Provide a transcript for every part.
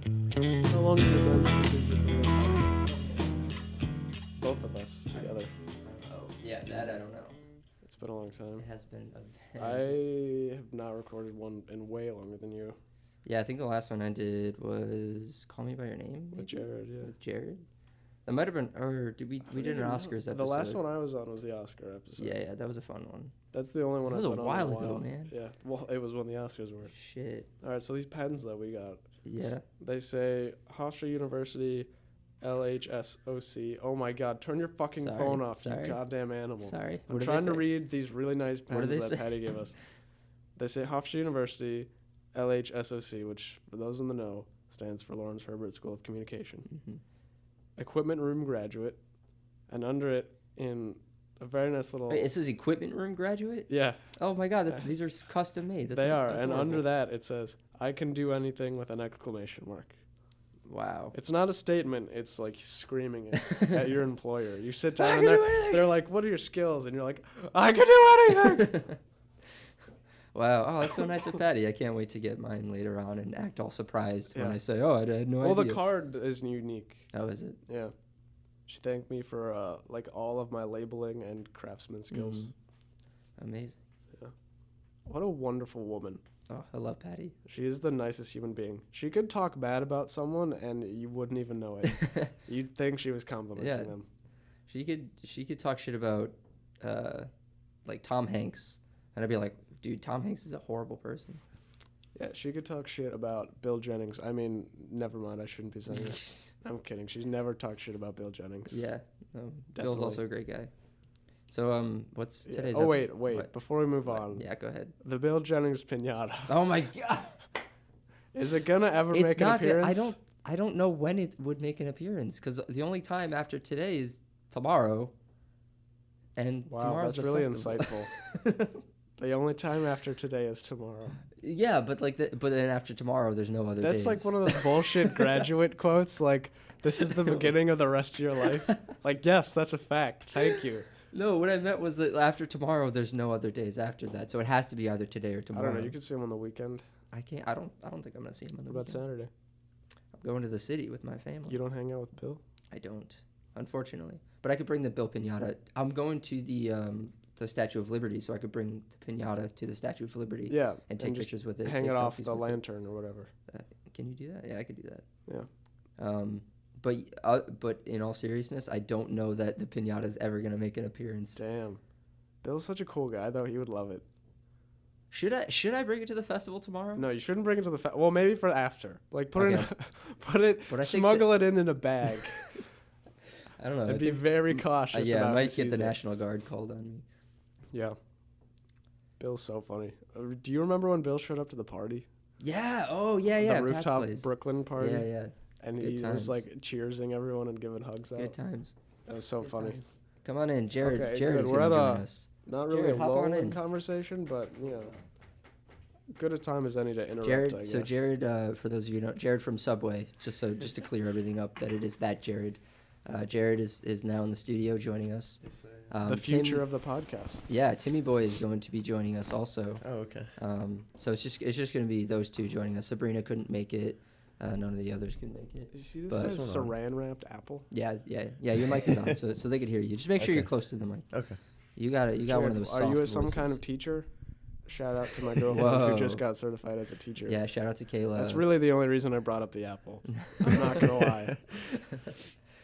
How long has it been since we've been recording? Both of us together. Oh, yeah, that I don't know. It's been a long time. It has been I have not recorded one in way longer than you. Yeah, I think the last one I did was Call Me By Your Name. Maybe? With Jarred, yeah. With Jarred? That might have been, or did we did an Oscars episode. The last one I was on was the Oscar episode. Yeah, that was a fun one. That's the only one I've been on. That was a while ago, man. Yeah, well, it was when the Oscars were. Shit. All right, so these pens that we got. Yeah. They say Hofstra University, LHSOC. Oh my God, turn your fucking phone off, you goddamn animal. Sorry. I'm trying to read these really nice pens that say? Patty gave us. They say Hofstra University, LHSOC, which, for those in the know, stands for Lawrence Herbert School of Communication. Mm-hmm. Equipment room graduate, and under it, in a very nice little... Wait, it says equipment room graduate? Yeah. Oh my God, these are custom made. They are, and under that it says, I can do anything with an exclamation mark. Wow. It's not a statement, it's like screaming it at your employer. You sit down and they're like, what are your skills? And you're like, I can do anything! Wow. Oh, that's so nice of Patty. I can't wait to get mine later on and act all surprised when I say, oh, I had no idea. Well, the card is unique. Oh, is it? Yeah. She thanked me for like all of my labeling and craftsman skills. Amazing. Yeah. What a wonderful woman. Oh, I love Patty. She is the nicest human being. She could talk bad about someone and you wouldn't even know it. You'd think she was complimenting them. She could talk shit about like Tom Hanks, and I'd be like, dude, Tom Hanks is a horrible person. Yeah, she could talk shit about Bill Jennings. I mean, never mind, I shouldn't be saying that. I'm kidding. She's never talked shit about Bill Jennings. Yeah, no, Bill's also a great guy. So, what's today's Oh, episode? wait. What? Before we move on. Yeah, go ahead. The Bill Jennings pinata. Oh, my God. Is it going to ever make an appearance? I don't know when it would make an appearance, because the only time after today is tomorrow. And tomorrow's that's really insightful. The only time after today is tomorrow. Yeah, but then after tomorrow, there's no other days. That's like one of those bullshit graduate quotes. Like, this is the beginning of the rest of your life. Like, yes, that's a fact. Thank you. No, what I meant was that after tomorrow, there's no other days after that. So it has to be either today or tomorrow. I don't know. You can see him on the weekend. I can't. I don't think I'm gonna see him on the weekend. What about Saturday? I'm going to the city with my family. You don't hang out with Bill? I don't, unfortunately. But I could bring the Bill pinata. I'm going to the Statue of Liberty, so I could bring the pinata to the Statue of Liberty. Yeah, and take pictures with it. Hang it off the lantern or whatever. Can you do that? Yeah, I could do that. Yeah. But in all seriousness, I don't know that the pinata is ever gonna make an appearance. Damn, Bill's such a cool guy though. He would love it. Should I bring it to the festival tomorrow? No, you shouldn't bring it to the well, maybe for after. Like smuggle it in a bag. I don't know. I'd be very cautious. Yeah, I might get the National Guard called on me. Yeah. Bill's so funny. Do you remember when Bill showed up to the party? Yeah. Oh, yeah. The rooftop Brooklyn party. Yeah. And he was like cheersing everyone and giving hugs out. Good times. That was so funny. Come on in, Jarred. Okay, Jarred is going to join us. Not really Jarred, a long conversation, but good a time as any to interrupt. Jarred, I guess. So Jarred, for those of you who know, Jarred from Subway. Just to clear everything up, that it is that Jarred. Jarred is now in the studio joining us. The future of the podcast. Yeah, Timmy-boy is going to be joining us also. Oh, okay. So it's just going to be those two joining us. Sabrina couldn't make it. None of the others could make it. You see this saran wrapped apple? Yeah. Your mic is on, so they could hear you. Just make sure you're close to the mic. Okay. You got one of those soft Are you voices. some kind of teacher? Shout out to my girlfriend who just got certified as a teacher. Yeah, shout out to Kayla. That's really the only reason I brought up the apple. I'm not gonna lie.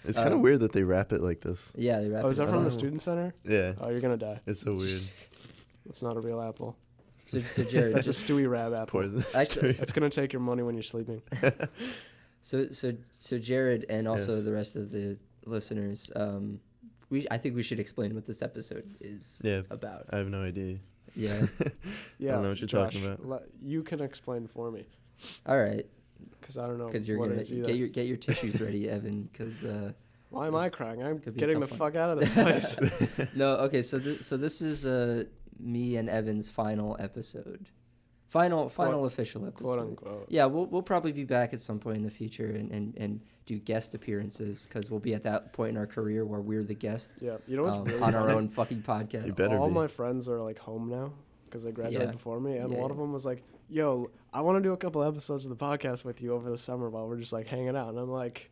It's kind of weird that they wrap it like this. Yeah, they wrap it. Is that from the student center? Yeah. Oh, you're gonna die. It's so weird. It's not a real apple. So Jarred, that's a Stewie Rab apple. Poisonous. It's gonna take your money when you're sleeping. So Jarred and also the rest of the listeners, I think we should explain what this episode is about. I have no idea. Yeah. Yeah. I don't know what you're talking about. You can explain for me. All right. Because I don't know. Because you're gonna get your tissues ready, Evan. Because why am I crying? I'm getting the fuck out of this place. No. Okay. So this is me and Evan's final episode. Final official episode. Quote unquote. Yeah, we'll probably be back at some point in the future and do guest appearances because we'll be at that point in our career where we're the guests. Yeah, you know what's really on our own fucking podcast. You better All be. my friends are like home now because they graduated before me, and one of them was like, yo, I want to do a couple episodes of the podcast with you over the summer while we're just like hanging out. And I'm like,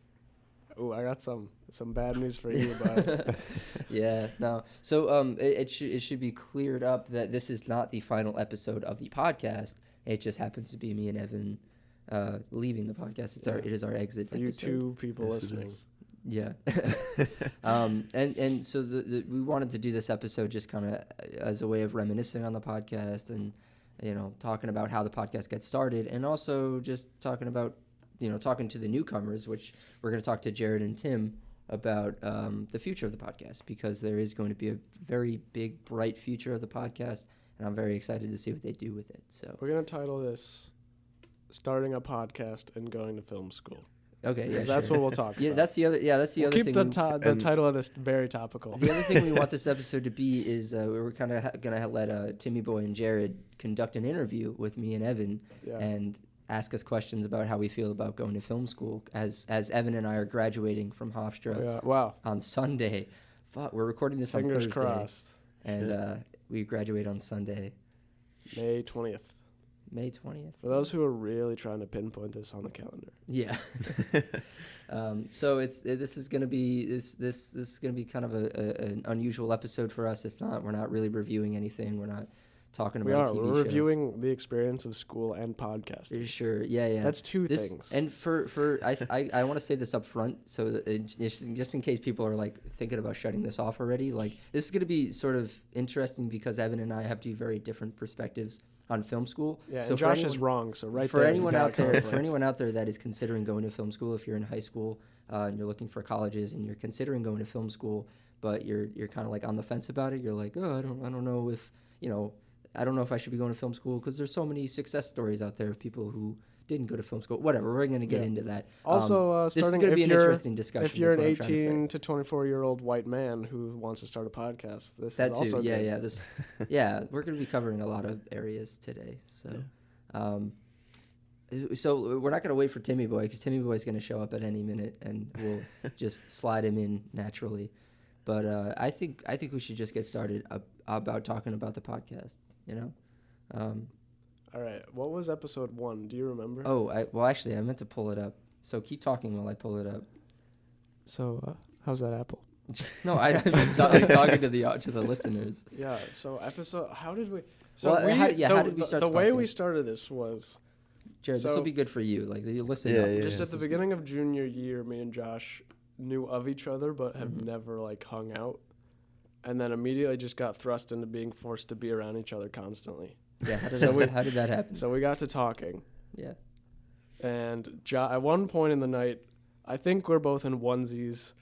oh, I got some bad news for you, but Yeah, no. So it should be cleared up that this is not the final episode of the podcast. It just happens to be me and Evan leaving the podcast. It is our exit for you episode. two people Yes, listening. Yeah. And so we wanted to do this episode just kind of as a way of reminiscing on the podcast and, talking about how the podcast gets started, and also just talking about, talking to the newcomers, which we're going to talk to Jarred and Tim about the future of the podcast, because there is going to be a very big, bright future of the podcast, and I'm very excited to see what they do with it. So We're going to title this Starting a Podcast and Going to Film School. Okay, yeah, That's sure. what we'll talk Yeah, about. that's the other. Yeah, that's the We'll other keep thing. the title of this very topical. The other thing we want this episode to be is we're kind of gonna let Timmy-boy and Jarred conduct an interview with me and Evan, Yeah. and ask us questions about how we feel about going to film school. As Evan and I are graduating from Hofstra Yeah. Wow. on Sunday. Fuck, we're recording this Fingers on Thursday, crossed. and we graduate on Sunday, May 20th. May 20th. For those who are really trying to pinpoint this on the calendar. Yeah. So this is gonna be this is gonna be kind of an unusual episode for us. We're not really reviewing anything. We're not talking We about are. a TV We're show. reviewing the experience of school and podcasting. Sure. Yeah. That's two This, things. and I want to say this up front, so that just in case people are like thinking about shutting this off already. Like, this is gonna be sort of interesting because Evan and I have two very different perspectives on film school. Yeah, So and for Josh anyone- is wrong. So right for there, anyone you got out a there, conflict. for anyone out there that is considering going to film school, if you're in high school and you're looking for colleges and you're considering going to film school, but you're kind of like on the fence about it, you're like, oh, I don't know if I don't know if I should be going to film school because there's so many success stories out there of people who didn't go to film school. Whatever, we're going to get into that. Also, this is starting going to be if an you're interesting discussion. if you're is an what I'm trying to say. 18 to 24-year-old white man who wants to start a podcast, this That is too, also yeah, good. yeah. We're going to be covering a lot of areas today. So, so we're not going to wait for Timmy Boy because Timmy Boy is going to show up at any minute, and we'll just slide him in naturally. But I think we should just get started about talking about the podcast. All right. What was episode 1? Do you remember? Well, actually, I meant to pull it up. So keep talking while I pull it up. So, how's that apple? No, I'm talking to the listeners. Yeah. So how did we? So Well, how did we start The the way podcast? we started this was Jared, this So- will be good for you. Like, you listen Yeah, up. yeah. just at the this is beginning of junior year. Me and Josh knew of each other, but have Mhm. never like hung out, and then immediately just got thrust into being forced to be around each other constantly. Yeah, how did, So how did that happen? So we got to talking, Yeah. and at one point in the night, I think we're both in onesies,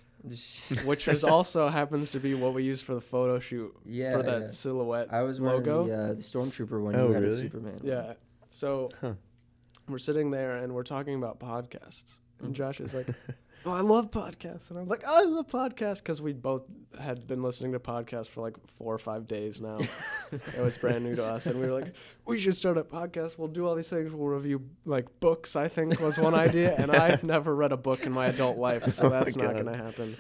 which is also happens to be what we used for the photo shoot Yeah, for that yeah. silhouette I was wearing logo. the Stormtrooper one. Oh, You had a really? Superman one. Yeah. So Huh. we're sitting there and we're talking about podcasts. And Mhm. Josh is like, oh, I love podcasts. And I'm like, oh, I love podcasts. Because we both had been listening to podcasts for like 4 or 5 days now. It was brand new to us. And we were like, we should start a podcast. We'll do all these things. We'll review like books, I think was one idea. And I've never read a book in my adult life. So Oh my that's not God. going to happen.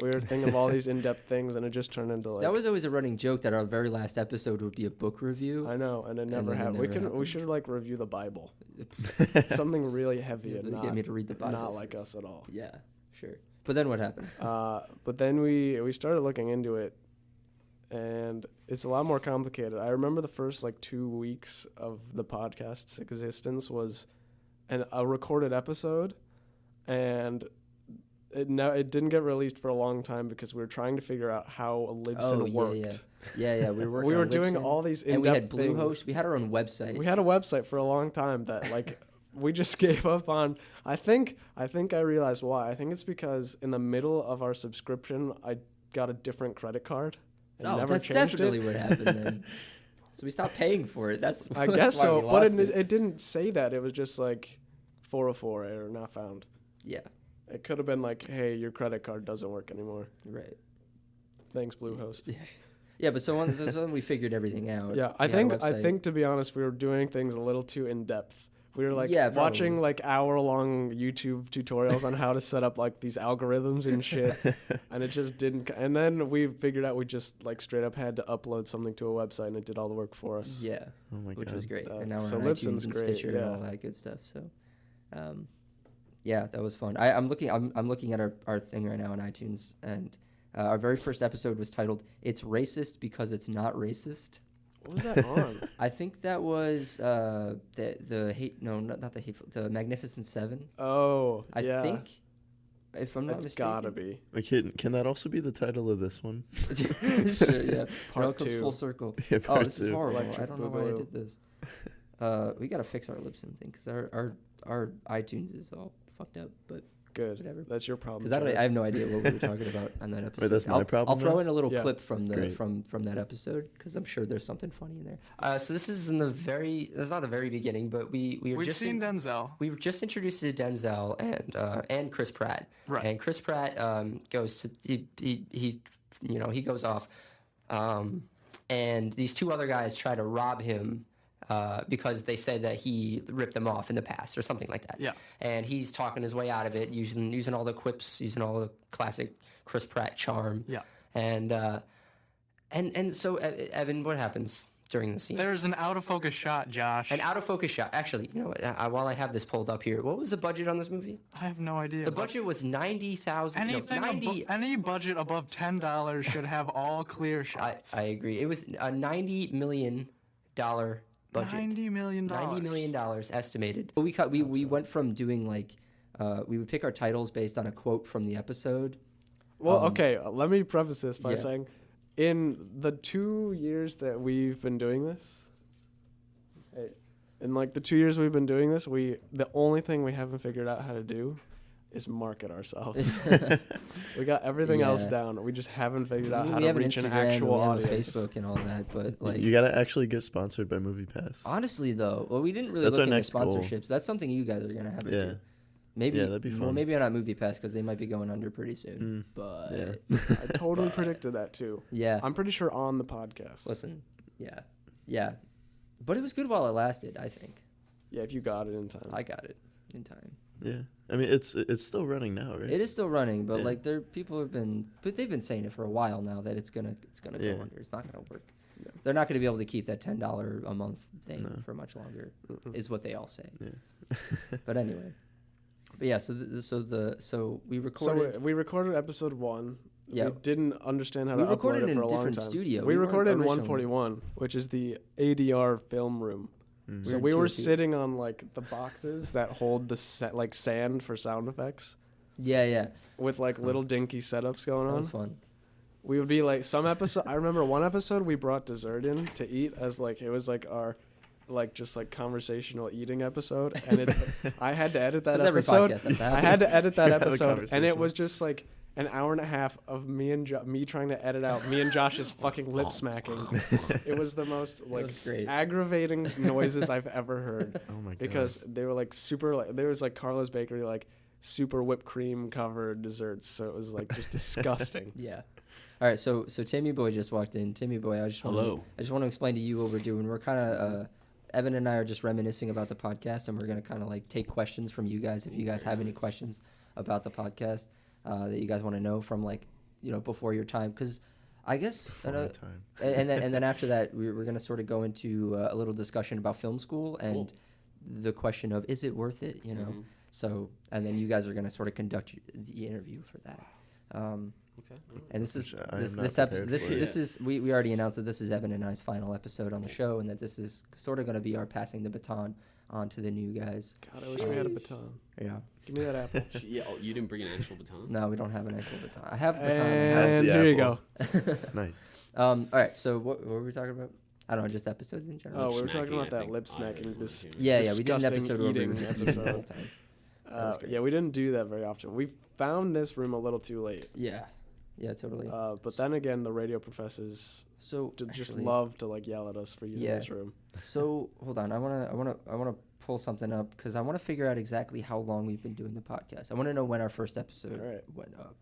We were thinking of all these in-depth things. And it just turned into like. That was always a running joke that our very last episode would be a book review. I know. And it never then it happened. never We happened. should like review the Bible. It's Something really heavy and get me to read the Bible. not like us at all. Yeah, sure. But then what happened? But then we started looking into it, and it's a lot more complicated. I remember the first like 2 weeks of the podcast's existence was a recorded episode, and it didn't get released for a long time because we were trying to figure out how Libsyn worked. Yeah. We were working We were on doing Libsyn, all these and we had in-depth things. Bluehost. We had our own website. We had a website for a long time that like we just gave up on. I think I realized why. I think it's because in the middle of our subscription, I got a different credit card and never that's changed definitely it. what happened then. So we stopped paying for it. That's I that's guess why so, we but lost it didn't say that. It was just like 404 error not found. Yeah, It could have been like, hey, your credit card doesn't work anymore. right. Thanks, Bluehost. Yeah, but so when we figured everything out. Yeah, we had a I website. think to be honest, we were doing things a little too in depth. We were like watching like hour-long YouTube tutorials on how to set up like these algorithms and shit, and it just didn't. And then we figured out we just like straight up had to upload something to a website, and it did all the work for us. Yeah, Oh my which God. was great. And now we're so on Libsyn's iTunes and great, Stitcher and all that good stuff. So, yeah, that was fun. I'm looking at our thing right now on iTunes, and our very first episode was titled "It's Racist Because It's Not Racist." What was that on? I think that was the not the hateful, the Magnificent Seven. Oh, I think, if I'm not it's mistaken. gotta be. Wait, can that also be the title of this one? Sure, yeah. Part comes 2. full circle. Yeah, Oh, part this is 2. horrible. Electric I don't know why I Boogaloo. did this. We gotta fix our Libsyn thing because our iTunes is all fucked up. But Good. whatever. That's your problem. Because I have no idea what we were talking about on that episode. that's my problem I'll throw now? in a little Yeah. clip from the Great. from that episode because I'm sure there's something funny in there. So this is in the very. It's not the very beginning, but we've just seen Denzel. We were just introduced to Denzel and Chris Pratt. Right. And Chris Pratt goes to he goes off, and these two other guys try to rob him. Because they said that he ripped them off in the past or something like that. Yeah. And he's talking his way out of it, using all the quips, using all the classic Chris Pratt charm. Yeah. And so Evan, what happens during the scene? There's an out of focus shot, Josh. An out of focus shot. Actually, you know what? While I have this pulled up here, what was the budget on this movie? I have no idea. The budget was $90,000. Any budget above $10 should have all clear shots. I agree. It was a $90 million budget. $90 million. $90 million estimated. But we went from doing like we would pick our titles based on a quote from the episode. Well, okay. Let me preface this by Yeah. saying, in the 2 years that we've been doing this, the only thing we haven't figured out how to do is market ourselves. We got everything else Yeah. down. We just haven't figured out how We to have an reach an Instagram, actual we have a audience. Facebook and all that, but like You gotta actually get sponsored by MoviePass. honestly though, well we didn't really That's look our into next goal. sponsorships. That's something you guys are gonna have to Yeah. do. Maybe Yeah, that'd be Well, fun. maybe not MoviePass because they might be going under pretty soon. But Yeah. I totally predicted that too. yeah, I'm pretty sure on the podcast. listen, yeah, but it was good while it lasted. I think Yeah, if you got it in time. I got it in time. Yeah. I mean, it's still running now, right? It is still running, but Yeah. like they've been saying it for a while now that it's gonna Yeah. go under. It's not gonna work. Yeah. They're not gonna be able to keep that $10 a month thing No. for much longer, Mm-mm. is what they all say. Yeah. But anyway, but yeah, so we So recorded. we recorded episode 1. Yeah. We didn't understand how We to recorded upload it in for a a long different time. studio. We We weren't recorded in originally- 141, which is the ADR film room. Mm. So in we were 202. sitting on like the boxes that hold the like sand for sound effects Yeah, with like little dinky setups going that on. was fun. We would be like some episode. I remember one episode we brought dessert in to eat as like it was like our like just like conversational eating episode, and I had to edit that With every episode. podcast, that's I happening. had to edit that Have a episode, and conversation. it was just like an hour and a half of me trying to edit out me and Josh's fucking lip smacking. It was the most like was great. aggravating noises I've ever heard. Oh my God. Because they were like super like there was like Carlos Bakery like super whipped cream covered desserts, so it was like just disgusting. Yeah. All right, so Timmy-boy just walked in. Timmy-boy, I just want to explain to you what we're doing. We're kind of Evan and I are just reminiscing about the podcast, and we're gonna kind of like take questions from you guys if you guys have any questions about the podcast that you guys want to know from like before your time, because I guess Time. and then after that we're gonna sort of go into a little discussion about film school and the question of is it worth it, So and then you guys are gonna sort of conduct the interview for that. Okay. And this is Which I am this not this episode. prepared for. This is we already announced that this is Evan and I's final episode on the show, and that this is sort of going to be our passing the baton on to the new guys. God, I wish we had a baton. Yeah. Give me that apple. Yeah, oh, you didn't bring an actual baton? No, we don't have an actual baton. I have a baton. And the here you go. apple. Nice. All right. So what were we talking about? I don't know, just episodes in general. Oh, we were Smacking, talking about I that think lip I smacking. remember This hearing. yeah, we did an disgusting episode where we were eating just eating the whole episode. time. was great. Yeah, we didn't do that very often. We found this room a little too late. Yeah, totally. But then again, the radio professors So just actually- love to like yell at us for using Yeah. this room. So hold on, I wanna pull something up because I want to figure out exactly how long we've been doing the podcast. I want to know when our first episode Alright. went up.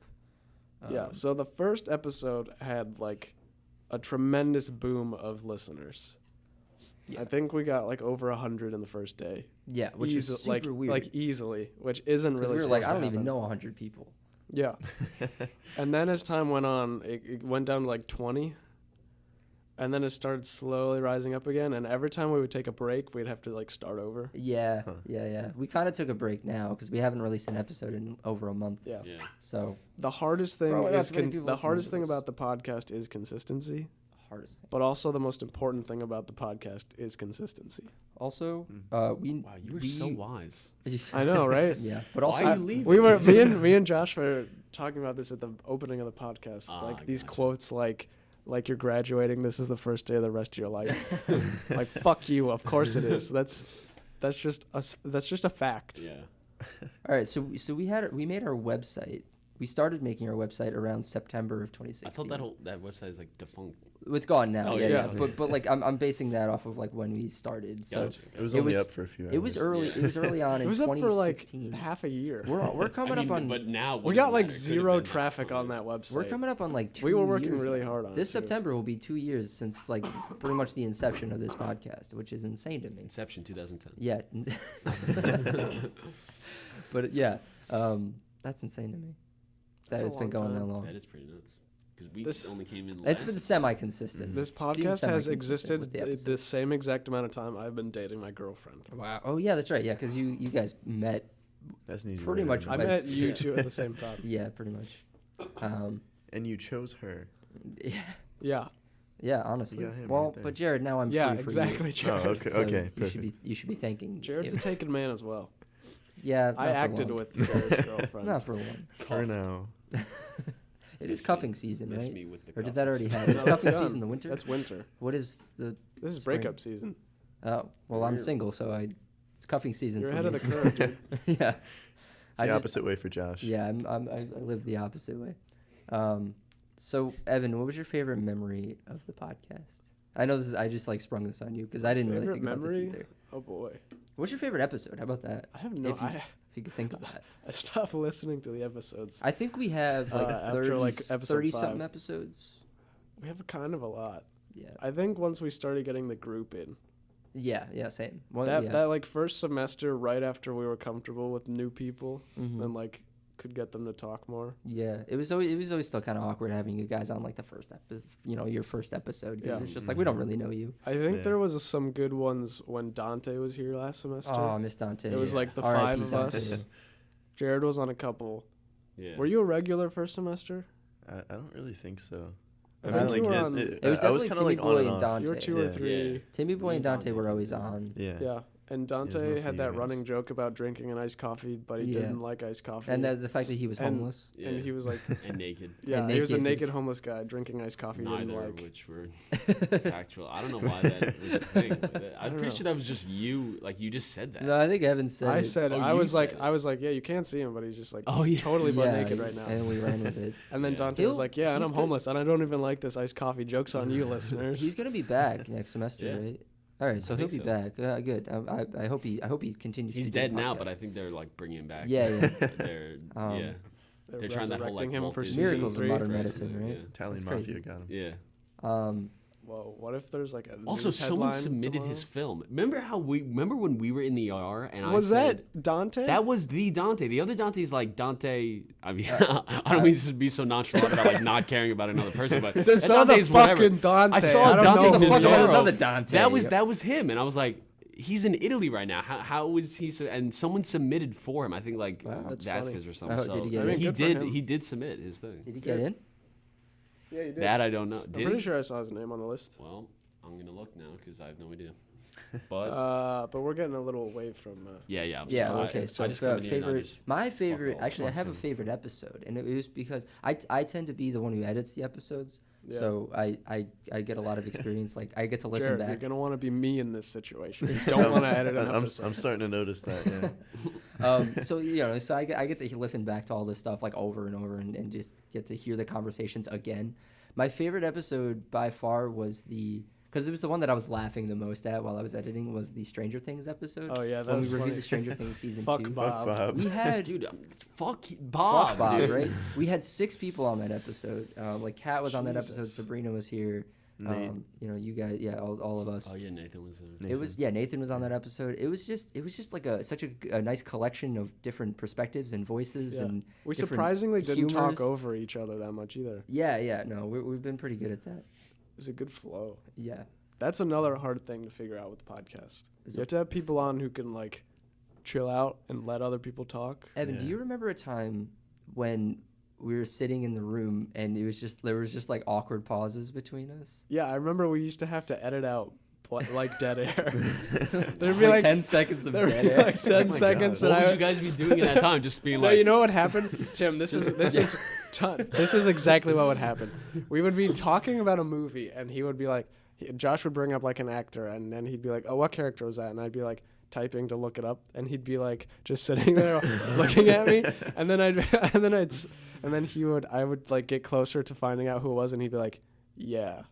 Yeah. So the first episode had like a tremendous boom of listeners. Yeah. I think we got like over 100 in the first day. Yeah, which is super weird. Like easily, which isn't 'Cause really. we were like, I supposed don't to even happen. know 100 people. Yeah. And then as time went on, it went down to like 20. And then it started slowly rising up again. And every time we would take a break, we'd have to like start over. Yeah, yeah. We kind of took a break now because we haven't released an episode in over a month. Yeah. Yeah. So The hardest thing Bro, is that's many people the listening hardest to thing this. about the podcast is consistency. hardest thing. But also the most important thing about the podcast is consistency. Also, we Wow, you were so wise. I know, right? Yeah, but also Why are you leaving? We were me and Josh were talking about this at the opening of the podcast. Like these gotcha. quotes like you're graduating, this is the first day of the rest of your life. Like fuck you, of course it is. That's just a fact. Yeah. all right. So we made our website. We started making our website around September of 2016. I thought that website is like defunct. It's gone now. Oh, yeah. yeah. But like I'm basing that off of like when we started. So Gotcha. It was It only was- up for a few hours. it was early. It was early on in It was up for like 2016. half a year. We're coming I mean, up on. But now We got like 0 traffic on that website. We're coming up on like 2 We were working years really now. hard on This it, too. September will be 2 years since like pretty much the inception of this podcast, which is insane to me. Inception 2010. Yeah. But yeah, that's insane to me. That's That a it's been long going that time. long. That is pretty nuts. Because we This- only came in. It's last. been semi-consistent. This Being podcast has semi-consistent existed with the the episodes. same exact amount of time I've been dating my girlfriend. Wow. Oh yeah, that's right. Yeah, because you guys met. That's neat. pretty much I But- met you yeah. two at the same time. Yeah, pretty much. And you chose her. Yeah, Yeah. yeah. Honestly. got him Well, right there. but Jared, now I'm Yeah, free for exactly, Oh, Jared. okay. You. So Okay. you should be thanking. Jared's a him. taken man as well. Yeah. I not for acted long. with Jared's girlfriend. Not for long. For now. It is cuffing season, Miss right? me with the Or did that already cuffs. happen? It's No, that's cuffing done. season in the winter. That's winter. What is the? This is Spring. breakup season. Oh, well, I'm You're- single, so it's cuffing season. You're for ahead of me. the curve, dude. Yeah. It's the I just- opposite way for Josh. Yeah, I live the opposite way. So Evan, what was your favorite memory of the podcast? I know I just like sprung this on you because I didn't really Favorite think about this memory? either. Oh boy. What's your favorite episode? How about that? I have no. If you could think of that. I stopped listening to the episodes. I think we have like After, 30, like, episode 30 something 5. episodes. We have kind of a lot. Yeah. I think once we started getting the group in, Yeah, same. Well, that yeah. that like first semester, right after we were comfortable with new people, Mhm. and like could get them to talk more. Yeah, it was always still kind of awkward having you guys on like the first your first episode. 'Cause Yeah. it's just like we don't really know you. I think Yeah. there was some good ones when Dante was here last semester. Oh, Miss Dante. It was like the R.I.P. 5 of us. Dante. Jared was on a couple. Yeah. Were you a regular first semester? I don't really think so. I think you were on- It was I was definitely kinda like on Timmy-boy and and off. Dante. You were 2 Yeah. or 3. Yeah. Timmy-boy Me and and Dante Dante were were always pretty on. Yeah. Yeah. And Dante mostly had you that guys. running joke about drinking an iced coffee, but he Yeah. didn't like iced coffee. And the fact that he was And- homeless. Yeah. and he was like, And naked. yeah, And he was a naked naked is- homeless guy drinking iced coffee. He Neither didn't of like. which were factual. I don't know why that was a thing. I'm don't pretty know. sure that was just you. Like you just said that. No, I think Evan said I it. said Oh, I you was like said it. I was like, yeah, you can't see him, but he's just like Oh, yeah. totally butt Yeah, naked right now. And we ran with it. And then Yeah. Dante was He'll- like, yeah, and he's I'm good. homeless, and I don't even like this iced coffee. Joke's on you, listeners. He's gonna be back next semester, Yeah. right? All right, so I he'll think be so. back. Good. I hope he continues. He's to do the dead now, podcast. but I think they're like bringing him back. Yeah, yeah. They're Um, yeah. They're They're trying that whole like resurrecting him Walt for Disney season Miracles of 3. modern for medicine, everything, right? Italian That's mafia crazy. got him. Yeah. Um, Whoa, what if there's like a Also, news someone headline submitted his tomorrow? film. Remember when we were in the ER and Was I said that Dante? that was the Dante. The other Dante's like Dante. I mean, I don't mean to be so nonchalant about like not caring about another person, but There's that other Dante's whatever. fucking Dante. I saw don't Dante's know the who fuck he about is. this other Dante? That was him, and I was like, he's in Italy right now. How is he? And someone submitted for him. I think like Wow. That's Vasquez funny. or something. Oh, so did he get I mean, in? he good for did. him. He did submit his thing. Did he get in? Yeah, you did. That I don't know. I'm Did pretty he? sure I saw his name on the list. Well, I'm gonna look now because I have no idea. But But we're getting a little away from. yeah. I'm Yeah. sorry. Okay. I So just come in here and I favorite. just My favorite. off. Actually, I have a favorite episode, and it was because I tend to be the one who edits the episodes. Yeah. So I get a lot of experience. Like I get to listen Jared, you're back. gonna want to be me in this situation. You don't want to edit an I'm episode. starting to notice that. Yeah. So so I get to listen back to all this stuff like over and over and just get to hear the conversations again. My favorite episode by far was because it was the one that I was laughing the most at while I was editing was the Stranger Things episode. Oh yeah, that when we was reviewed funny. the Stranger Things season Fuck 2. Bob. Fuck Bob. We had dude, fuck Bob, Bob, dude. right? We had 6 people on that episode. Like Kat was on that episode, Jesus. Sabrina was here, Nate. You guys, all of us. Oh yeah, Nathan was. Nathan was on that episode. It was just like such a nice collection of different perspectives and voices and we different surprisingly didn't talk humors. over each other that much either. No, we've been pretty good at that. It was a good flow. Yeah. That's another hard thing to figure out with the podcast. You have to have people on who can like chill out and let other people talk. Evan, do you remember a time when we were sitting in the room and there was just like awkward pauses between us? Yeah, I remember we used to have to edit out like dead air. There'd be like 10 seconds of dead air. Like 10 seconds, What and would you guys be doing in that time? Just being No, like, you know what happened, Tim? This is exactly what would happen. We would be talking about a movie, and he would be like, Josh would bring up like an actor, and then he'd be like, "Oh, what character was that?" And I'd be like typing to look it up, and he'd be like just sitting there looking at me, and then I would like get closer to finding out who it was, and he'd be like, "Yeah."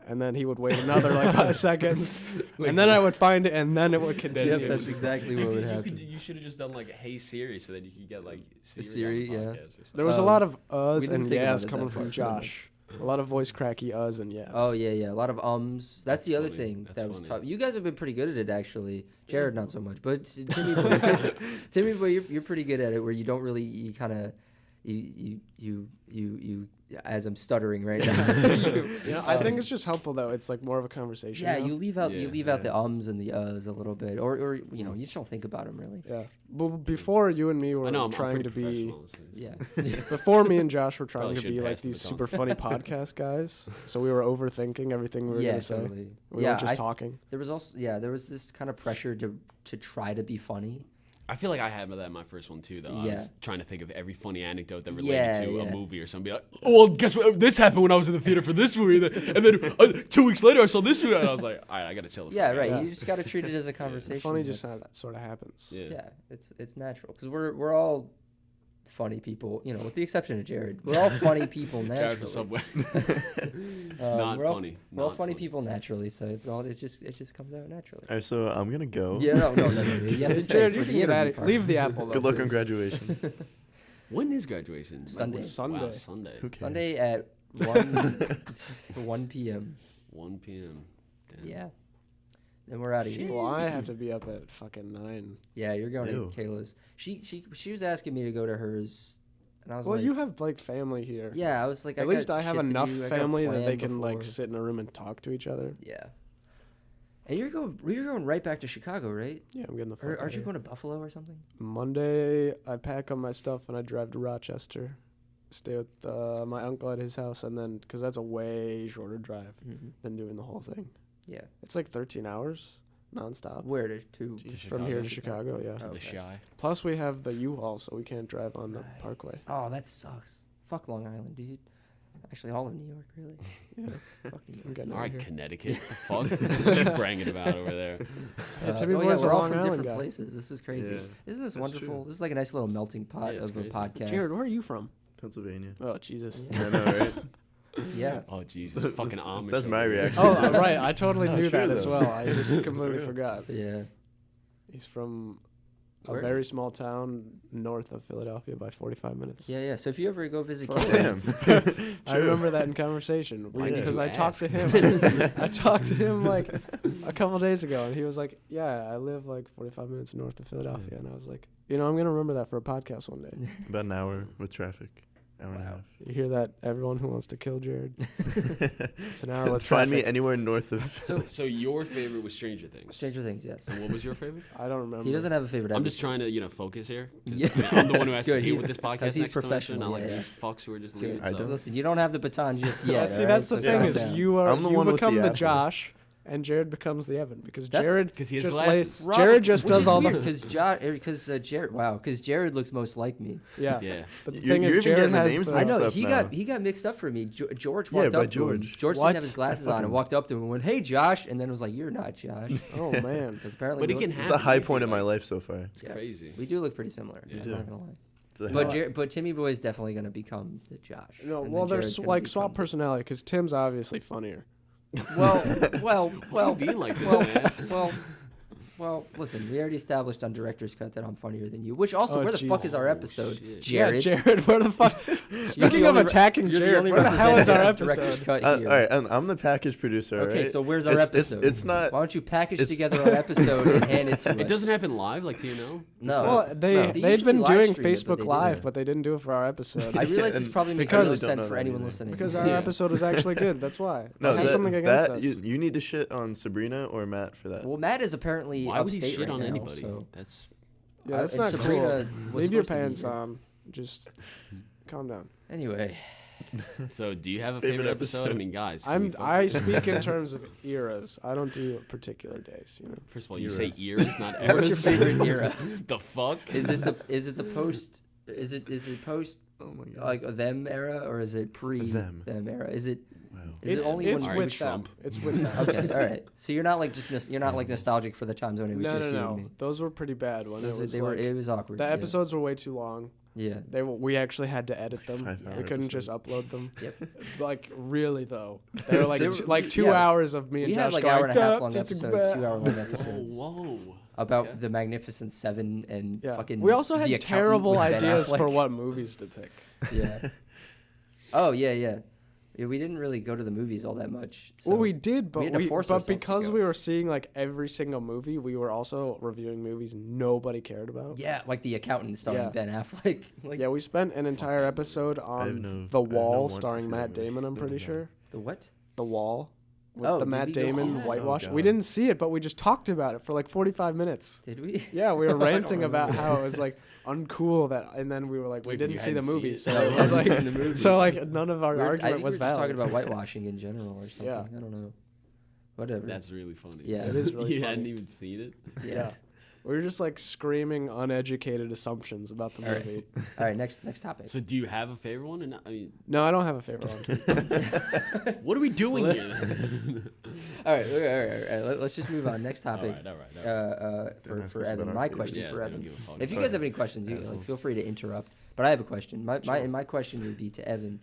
And then he would wait another like 5 seconds, and then I would find it, and then it would continue. Yep, that's exactly what would happen. You should have just done like "Hey Siri" so that you could get like Siri, on the yeah. podcast or something. There was a lot of we uhs didn't and think about yes it coming that from far. Josh. A lot of voice cracky uhs and yes. Oh yeah, a lot of ums. That's the other funny. thing That's that was funny. tough. You guys have been pretty good at it actually. Jared not so much, but Timmy boy, you're pretty good at it. Where you don't really, you kind of, you. As I'm stuttering right now. I think it's just helpful though. It's like more of a conversation. Yeah, now. you leave out the ums and the uhs a little bit, or you just don't think about them really. Yeah. Well, before you and me were I know, I'm trying pretty to be. professional, so- Yeah. Before me and Josh were trying Probably to should be like pass the these baton. super funny podcast guys, so we were overthinking everything we were Yeah, gonna say. totally. We weren't just talking. There was also there was this kind of pressure to try to be funny. I feel like I had that in my first one too, though. I Yeah. was trying to think of every funny anecdote that related Yeah, to yeah. a movie or something. Be like, oh, well, guess what? This happened when I was in the theater for this movie, and then 2 weeks later I saw this movie, and I was like, all right, I gotta chill. The Yeah, fuck out. right. Yeah. You just got to treat it as a conversation. Funny just That's- how that sort of happens. Yeah. Yeah, it's natural because we're all funny people, with the exception of Jared. We're all funny people Jared naturally. from Subway. Not we're all, funny. We're all Not funny people naturally, so it just comes out naturally. All right, so I'm gonna go. Yeah, no. You have to stay Jared, for you the can get out interview of part. Leave the apple though. Good luck on please. graduation. When is graduation? Sunday. Sunday. Wow, Sunday. Who cares? Sunday at 1 p.m. 1 p.m. Damn. Yeah. Then we're out of here. Well, I have to be up at fucking 9. Yeah, you're going Ew. to Kayla's. She was asking me to go to hers, and I was Well, like, you have like family here. yeah, I was like, At least I have enough family that they can like like. sit in a room and talk to each other. Yeah. And you're going right back to Chicago, right? Yeah, I'm getting the fuck Or out aren't you here. going to Buffalo or something? Monday, I pack up my stuff and I drive to Rochester, stay with my uncle at his house, and then because that's a way shorter drive than doing the whole thing. Yeah. It's like 13 hours nonstop Where to? from here to Chicago. Yeah. To the Okay. Shy. Plus, we have the U-Haul, so we can't drive on the Nice. Parkway. Oh, that sucks. Fuck Long Island, dude. Actually, all of New York, really. Yeah, Fuck New I'm York. getting All out right, here. Connecticut. What the fuck? What are you bragging about over there? Timmy oh, Boy's a we're all Long from Island different guy. places. This is crazy. Yeah, Isn't this that's wonderful? true. This is like a nice little melting pot Yeah, it's of a crazy. podcast. Jared, where are you from? Pennsylvania. Oh, Jesus. I know, right? Yeah. Oh, Jesus. Fucking Amish. That's my over there. reaction. Oh, right. I totally No, knew true, that as though. well. I just completely real. forgot. Yeah. He's from a Where? very small town north of Philadelphia by 45 minutes. Yeah. So if you ever go visit For- Kayla, Damn. I remember that in conversation. Why did Because you I talked to ask? him. I talked to him like a couple days ago, and he was like, "Yeah, I live like 45 minutes north of Philadelphia." And I was like, "I'm gonna remember that for a podcast one day." About an hour with traffic. Hour and a Wow. half. You hear that, everyone who wants to kill Jared? It's an hour with Find me traffic. anywhere north of. So your favorite was Stranger Things. Stranger Things, yes. And what was your favorite? I don't remember. He doesn't have a favorite. I'm just episode. trying to, focus here. 'Cause, Yeah. I'm the one who has to Good, deal he's- with this 'cause podcast he's next semester, professional, not like yeah. these fucks who are just Good. leaving. I so. don't. Listen, you don't have the baton just Yeah, yet. see, all that's right? the So thing calm is down. you I'm the you one with become the the apple. Josh, and Jared becomes the Evan because That's- Jared 'Cause he has just glasses. Jared just does all the because Jared. Wow, because Jared looks most like me. yeah. Yeah. But the You're- thing you're is, even Jared getting the has names the, I know stuff he now. got mixed up for me. George Yeah, walked by up to him. George. George What? didn't have his glasses on and walked up to him and went, "Hey, Josh," and then was like, "You're not Josh." Oh man. Because apparently, But he we can look- It's have the high easy, point of my like- life so far. It's Yeah. crazy. we do look pretty similar. Yeah. I'm not gonna lie. It's a But Timmy Boy is definitely gonna become the Josh. No, and well, then there's Jared's gonna like become swap the- personality because Tim's obviously funnier. Well, Why are you being like this, well, man? well, Well, listen, we already established on Director's Cut that I'm funnier than you. Which also, Oh, where the fuck jeez. is our episode, shit. Jared? Yeah, Jared, where the fuck? Speaking of attacking you're the Jared, only where the hell is our representative of Director's episode? Cut here. All right, I'm the package producer. Okay, right? so where's our episode? It's not. Why don't you package it's- together our episode and hand it to us? It doesn't happen live, like TNO. No. Well, No. they'd usually been live doing stream it, but Facebook they Live, didn't. but they didn't do it for our episode. I realize this And probably makes because- no Really don't sense know for that anyone either. listening. Because our Yeah. episode was actually good. That's why. No, Don't have something against us. you need to shit on Sabrina or Matt for that. Well, Matt is apparently Why would he upstate shit right on now, anybody? so- That's Yeah, that's and not Sabrina cool. was Leave your supposed to be pants here. on. Just calm down. Anyway, so. Do you have a Favorite favorite episode? I episode? mean, guys. can we I focus? speak in terms of eras. I don't do particular days. You know. First of all, you Eras. say ears, not eras. what's your favorite era? The fuck? Is it the post? Is it post Oh my god. like them era or is it pre Them. era? Is it Wow. is it only it's one? Alright, with them. Trump. It's with them. Okay, all right. So you're not like you're not like nostalgic for the times when it was No, just no, you and no. me. Those were pretty bad when Those it was they were like, it was awkward. the yeah. episodes were way too long. Yeah. We actually had to edit them. 5-hour We couldn't just upload them. Yep. Like really though, they were like They were- like 2 yeah. hours of me and We Josh had like going, hour and a half "Duh, long just a episodes, bit." 2 hour long Whoa, episodes whoa. about Okay. the Magnificent Seven and Yeah. fucking. We also The had Accountant terrible with Ben ideas for Affleck. what movies to pick. Yeah. Oh yeah. Yeah, we didn't really go to the movies all that much. So. Well, we did, but had to force ourselves to because go. we were seeing like every single movie, we were also reviewing movies nobody cared about. Yeah, like The Accountant starring Yeah. Ben Affleck. Like, Yeah, we spent an entire episode have on no- The I have no Wall, want to starring see Matt that movie. Damon. I'm What pretty is that? sure. The what? The Wall, with Oh, the did Matt we go see Damon that? whitewash. Oh, we God. didn't see it, but we just talked about it for like 45 minutes. Did we? Yeah, we were ranting about remember. how it was like uncool that, and then we were like, we Wait, didn't you see the hadn't seen movie, it? so No, it we was hadn't like, seen the movie. so like none of our I argument think we was were just talking valid. about whitewashing in general or something. Yeah. I don't know. Whatever. That's really funny. Yeah. It is really You funny. hadn't even seen it. Yeah. We were just like screaming uneducated assumptions about the All right. movie. All right, next topic. So do you have a favorite one? And I mean, No, I don't have a favorite one. what are we doing here? All right. Let's just move on. Next topic. All right. Don't ask For us about Evan. our My favorites. question Yeah, for they Evan. don't give a fuck. If you guys have any questions, you like, feel free to interrupt. But I have a question. My question would be to Evan.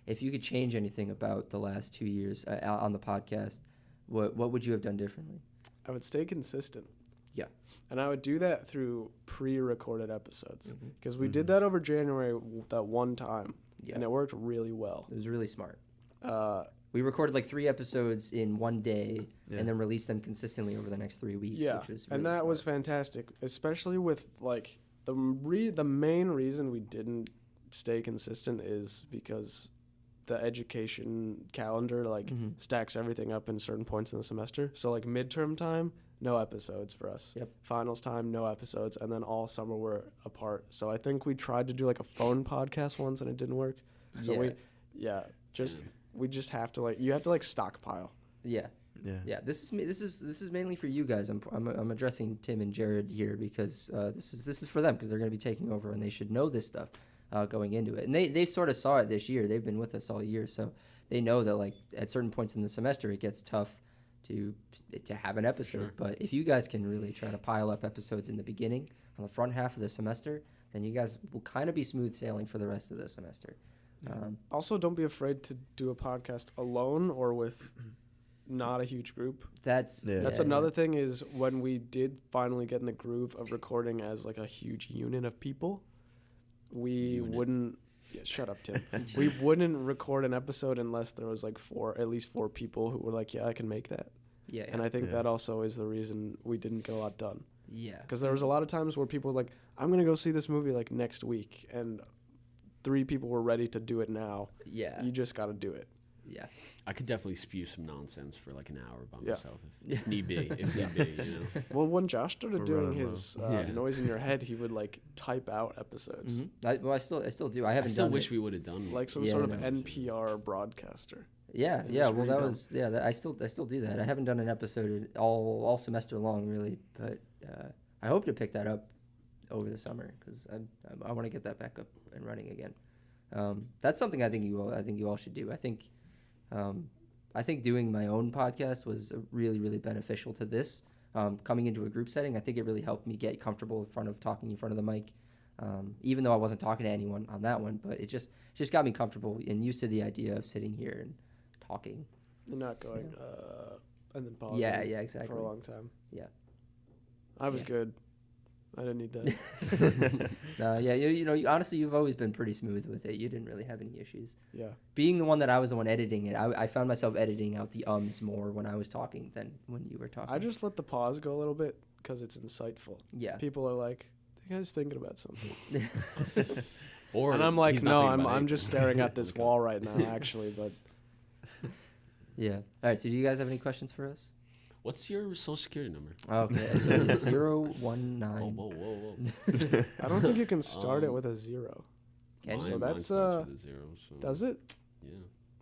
If you could change anything about the last 2 years on the podcast, what would you have done differently? I would stay consistent. Yeah. And I would do that through pre-recorded episodes Mhm. because we did that over January that one time, Yeah. and it worked really well. It was really smart. Uh, We recorded like 3 episodes in one day Yeah. and then released them consistently over the next 3 weeks. yeah, Which was and really that was smart. fantastic, especially with like the main reason we didn't stay consistent is because the education calendar Mhm. stacks everything up in certain points in the semester. So like midterm time, no episodes for us. Yep. Finals time, no episodes, and then all summer we're apart. So I think we tried to do like a phone podcast once and it didn't work. So we just have to like you have to like stockpile. Yeah. Yeah. Yeah, this is mainly for you guys. I'm addressing Tim and Jared here because this is for them because they're going to be taking over and they should know this stuff going into it. And they sort of saw it this year. They've been with us all year, so they know that like at certain points in the semester it gets tough to have an episode. Sure. But if you guys can really try to pile up episodes in the beginning on the front half of the semester, then you guys will kind of be smooth sailing for the rest of the semester. Also, don't be afraid to do a podcast alone or with not a huge group. That's Yeah. That's another thing is when we did finally get in the groove of recording as like a huge unit of people, we Unit. wouldn't. Yeah, shut up, Tim. We wouldn't record an episode unless there was like at least four people who were like, yeah, I can make that. Yeah, And I think Yeah. that also is the reason we didn't get a lot done. yeah. Because there was a lot of times where people were like, I'm going to go see this movie like next week. And 3 people were ready to do it now. Yeah. You just got to do it. Yeah. I could definitely spew some nonsense for like an hour by Yeah. myself if need be. If need be, you know. Well, when Josh started We're doing running low. his Yeah. noise in your head, he would like type out episodes. I still do. I I haven't still done wish it. we would have done Like some Yeah, sort I of know. NPR broadcaster. Yeah, and yeah. just Well, read that them. was I still do that. I haven't done an episode all semester long really, but I hope to pick that up over the summer because I want to get that back up and running again. That's something I think you all should do. I think doing my own podcast was really really beneficial to this. Coming into a group setting, I think it really helped me get comfortable talking in front of the mic. Even though I wasn't talking to anyone on that one, but it just got me comfortable and used to the idea of sitting here and talking. And not going, and then pausing Yeah, exactly. for a long time. I was Yeah. good. I didn't need that. No, yeah, honestly, you've always been pretty smooth with it. You didn't really have any issues. Yeah. Being the one that I was the one editing it, I found myself editing out the ums more when I was talking than when you were talking. I just let the pause go a little bit because it's insightful. yeah. People are like, the guy's thinking about something. Or And I'm like, he's not no, thinking about I'm anything. just staring at this Okay. wall right now, actually. But Yeah. All right. So do you guys have any questions for us? What's your social security number? Okay. So it's 019. Whoa, whoa, whoa, whoa. I don't think you can start it with a 0. Can So you? that's, starts with a 0, so Does it? yeah.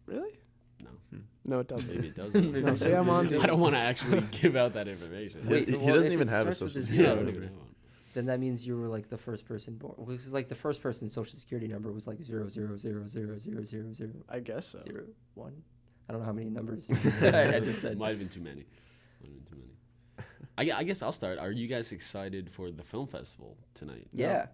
Really? No. No, it doesn't. Maybe it doesn't. No, see, I'm on I don't want to actually give out that information. Wait, He well, doesn't if even it have a starts with social Yeah, I security don't even number. have one. Then that means you were like the first person born. Well, because like the first person's social security number was like 000000001. I guess so. I don't know how many numbers I just said. Might have been too many. I guess I'll start. Are you guys excited for the film festival tonight? Yeah.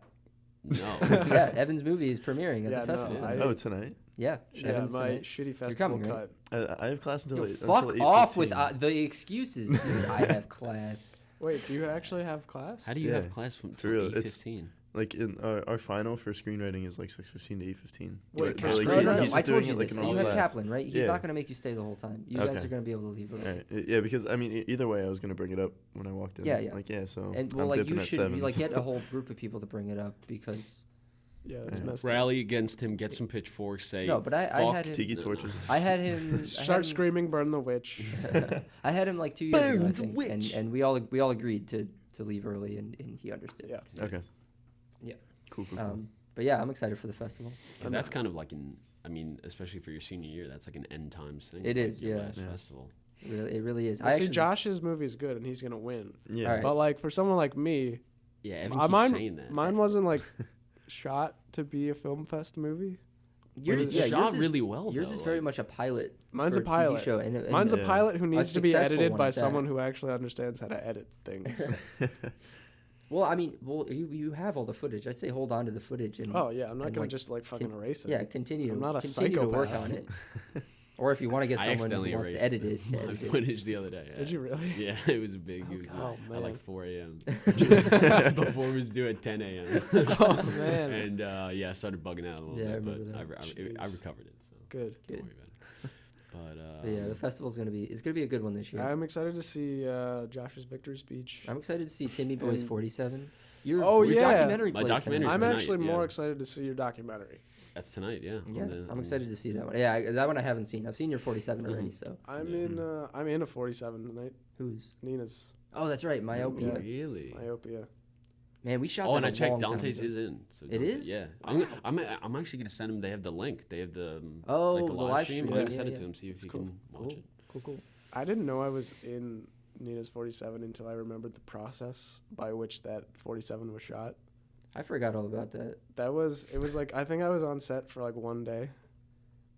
No. Yeah. Evan's movie is premiering at Yeah, the no, festival. I- tonight. Oh, tonight? Yeah. Yeah, Evan's my tonight. shitty festival coming, right? cut. I have class until Yo, 8, fuck until off with 8:15. the excuses, dude. I have class. Wait, do you actually have class? How do you Yeah, have class from for real, till it's- 8:15? Like in our final for screenwriting is like 6:15 to 8:15. Wait, for like, No, no, no. he's I just told doing you it like this. an You all have class. Kaplan, right? He's Yeah. not going to make you stay the whole time. You guys Okay. are going to be able to leave early. Alright, yeah, because I mean, either way, I was gonna bring it up when I walked in. Yeah, yeah. Like, yeah, so And I'm well, like dipping you at should 7. like get a whole group of people to bring it up because Yeah, that's Yeah. messed up. Rally against him, get some pitchforks, say no, but I fuck had him. Tiki No, no. torches. I had him. Start screaming, burn the witch. I had him like 2 years ago, Burn I the think, witch. and we all agreed to leave early, and he understood. Yeah. Okay. Yeah. Cool. But yeah, I'm excited for the festival. 'Cause that's kind of like especially for your senior year, that's like an end times thing. It like is, your yeah. last Yeah. festival. It really is. See, Josh's movie's good, and he's gonna win. Yeah. Alright. But like for someone like me, Yeah, Evan mine, keeps saying that. mine wasn't like shot to be a film fest movie. Yours, It's yeah, shot yours is, really well. yours though, is very like- much a pilot. Mine's for a pilot. TV show, and Mine's a Yeah. pilot who needs to be successful edited one by at that. someone who actually understands how to edit things. Well, I mean, you have all the footage. I'd say hold on to the footage and Oh yeah, I'm not And, gonna like, just like fucking erase it. yeah, continue I'm not a continue to work psychopath. on it. Or if you want to get I someone who accidentally wants to erased edit it, to my edit it. footage the other day. Did you really? Yeah, it was a big. It was Oh, at like man. 4 a.m. Before it was due at 10 a.m. Oh man. And yeah, I started bugging out a little Yeah, I bit, but remember that. I Jeez. recovered it. So Good. don't worry about it. But But yeah, the festival's it's gonna be a good one this year. I'm excited to see Josh's victory speech. I'm excited to see Timmy-boy's And- 47. Oh, Your yeah. documentary My plays documentary's tonight. I'm tonight, actually yeah. more excited to see your documentary. that's tonight. Yeah. Yeah, I'm excited to see that one. Yeah, that one I haven't seen. I've seen your 47 already. So I'm in a 47 tonight. who's? Nina's Oh, that's right, Myopia. Really? myopia. Man, we shot Oh, that and I a checked. long time Dante's ago. is in. So It Dante- is? Yeah. I'm actually gonna send him. They have the link. They have the Oh, like the a live live stream. stream. I'm gonna Yeah, send yeah, it to yeah. him. See if he cool. can watch it. Cool. I didn't know I was in Nina's 47 until I remembered the process by which that 47 was shot. I forgot all about that. It was like, I think I was on set for like one day,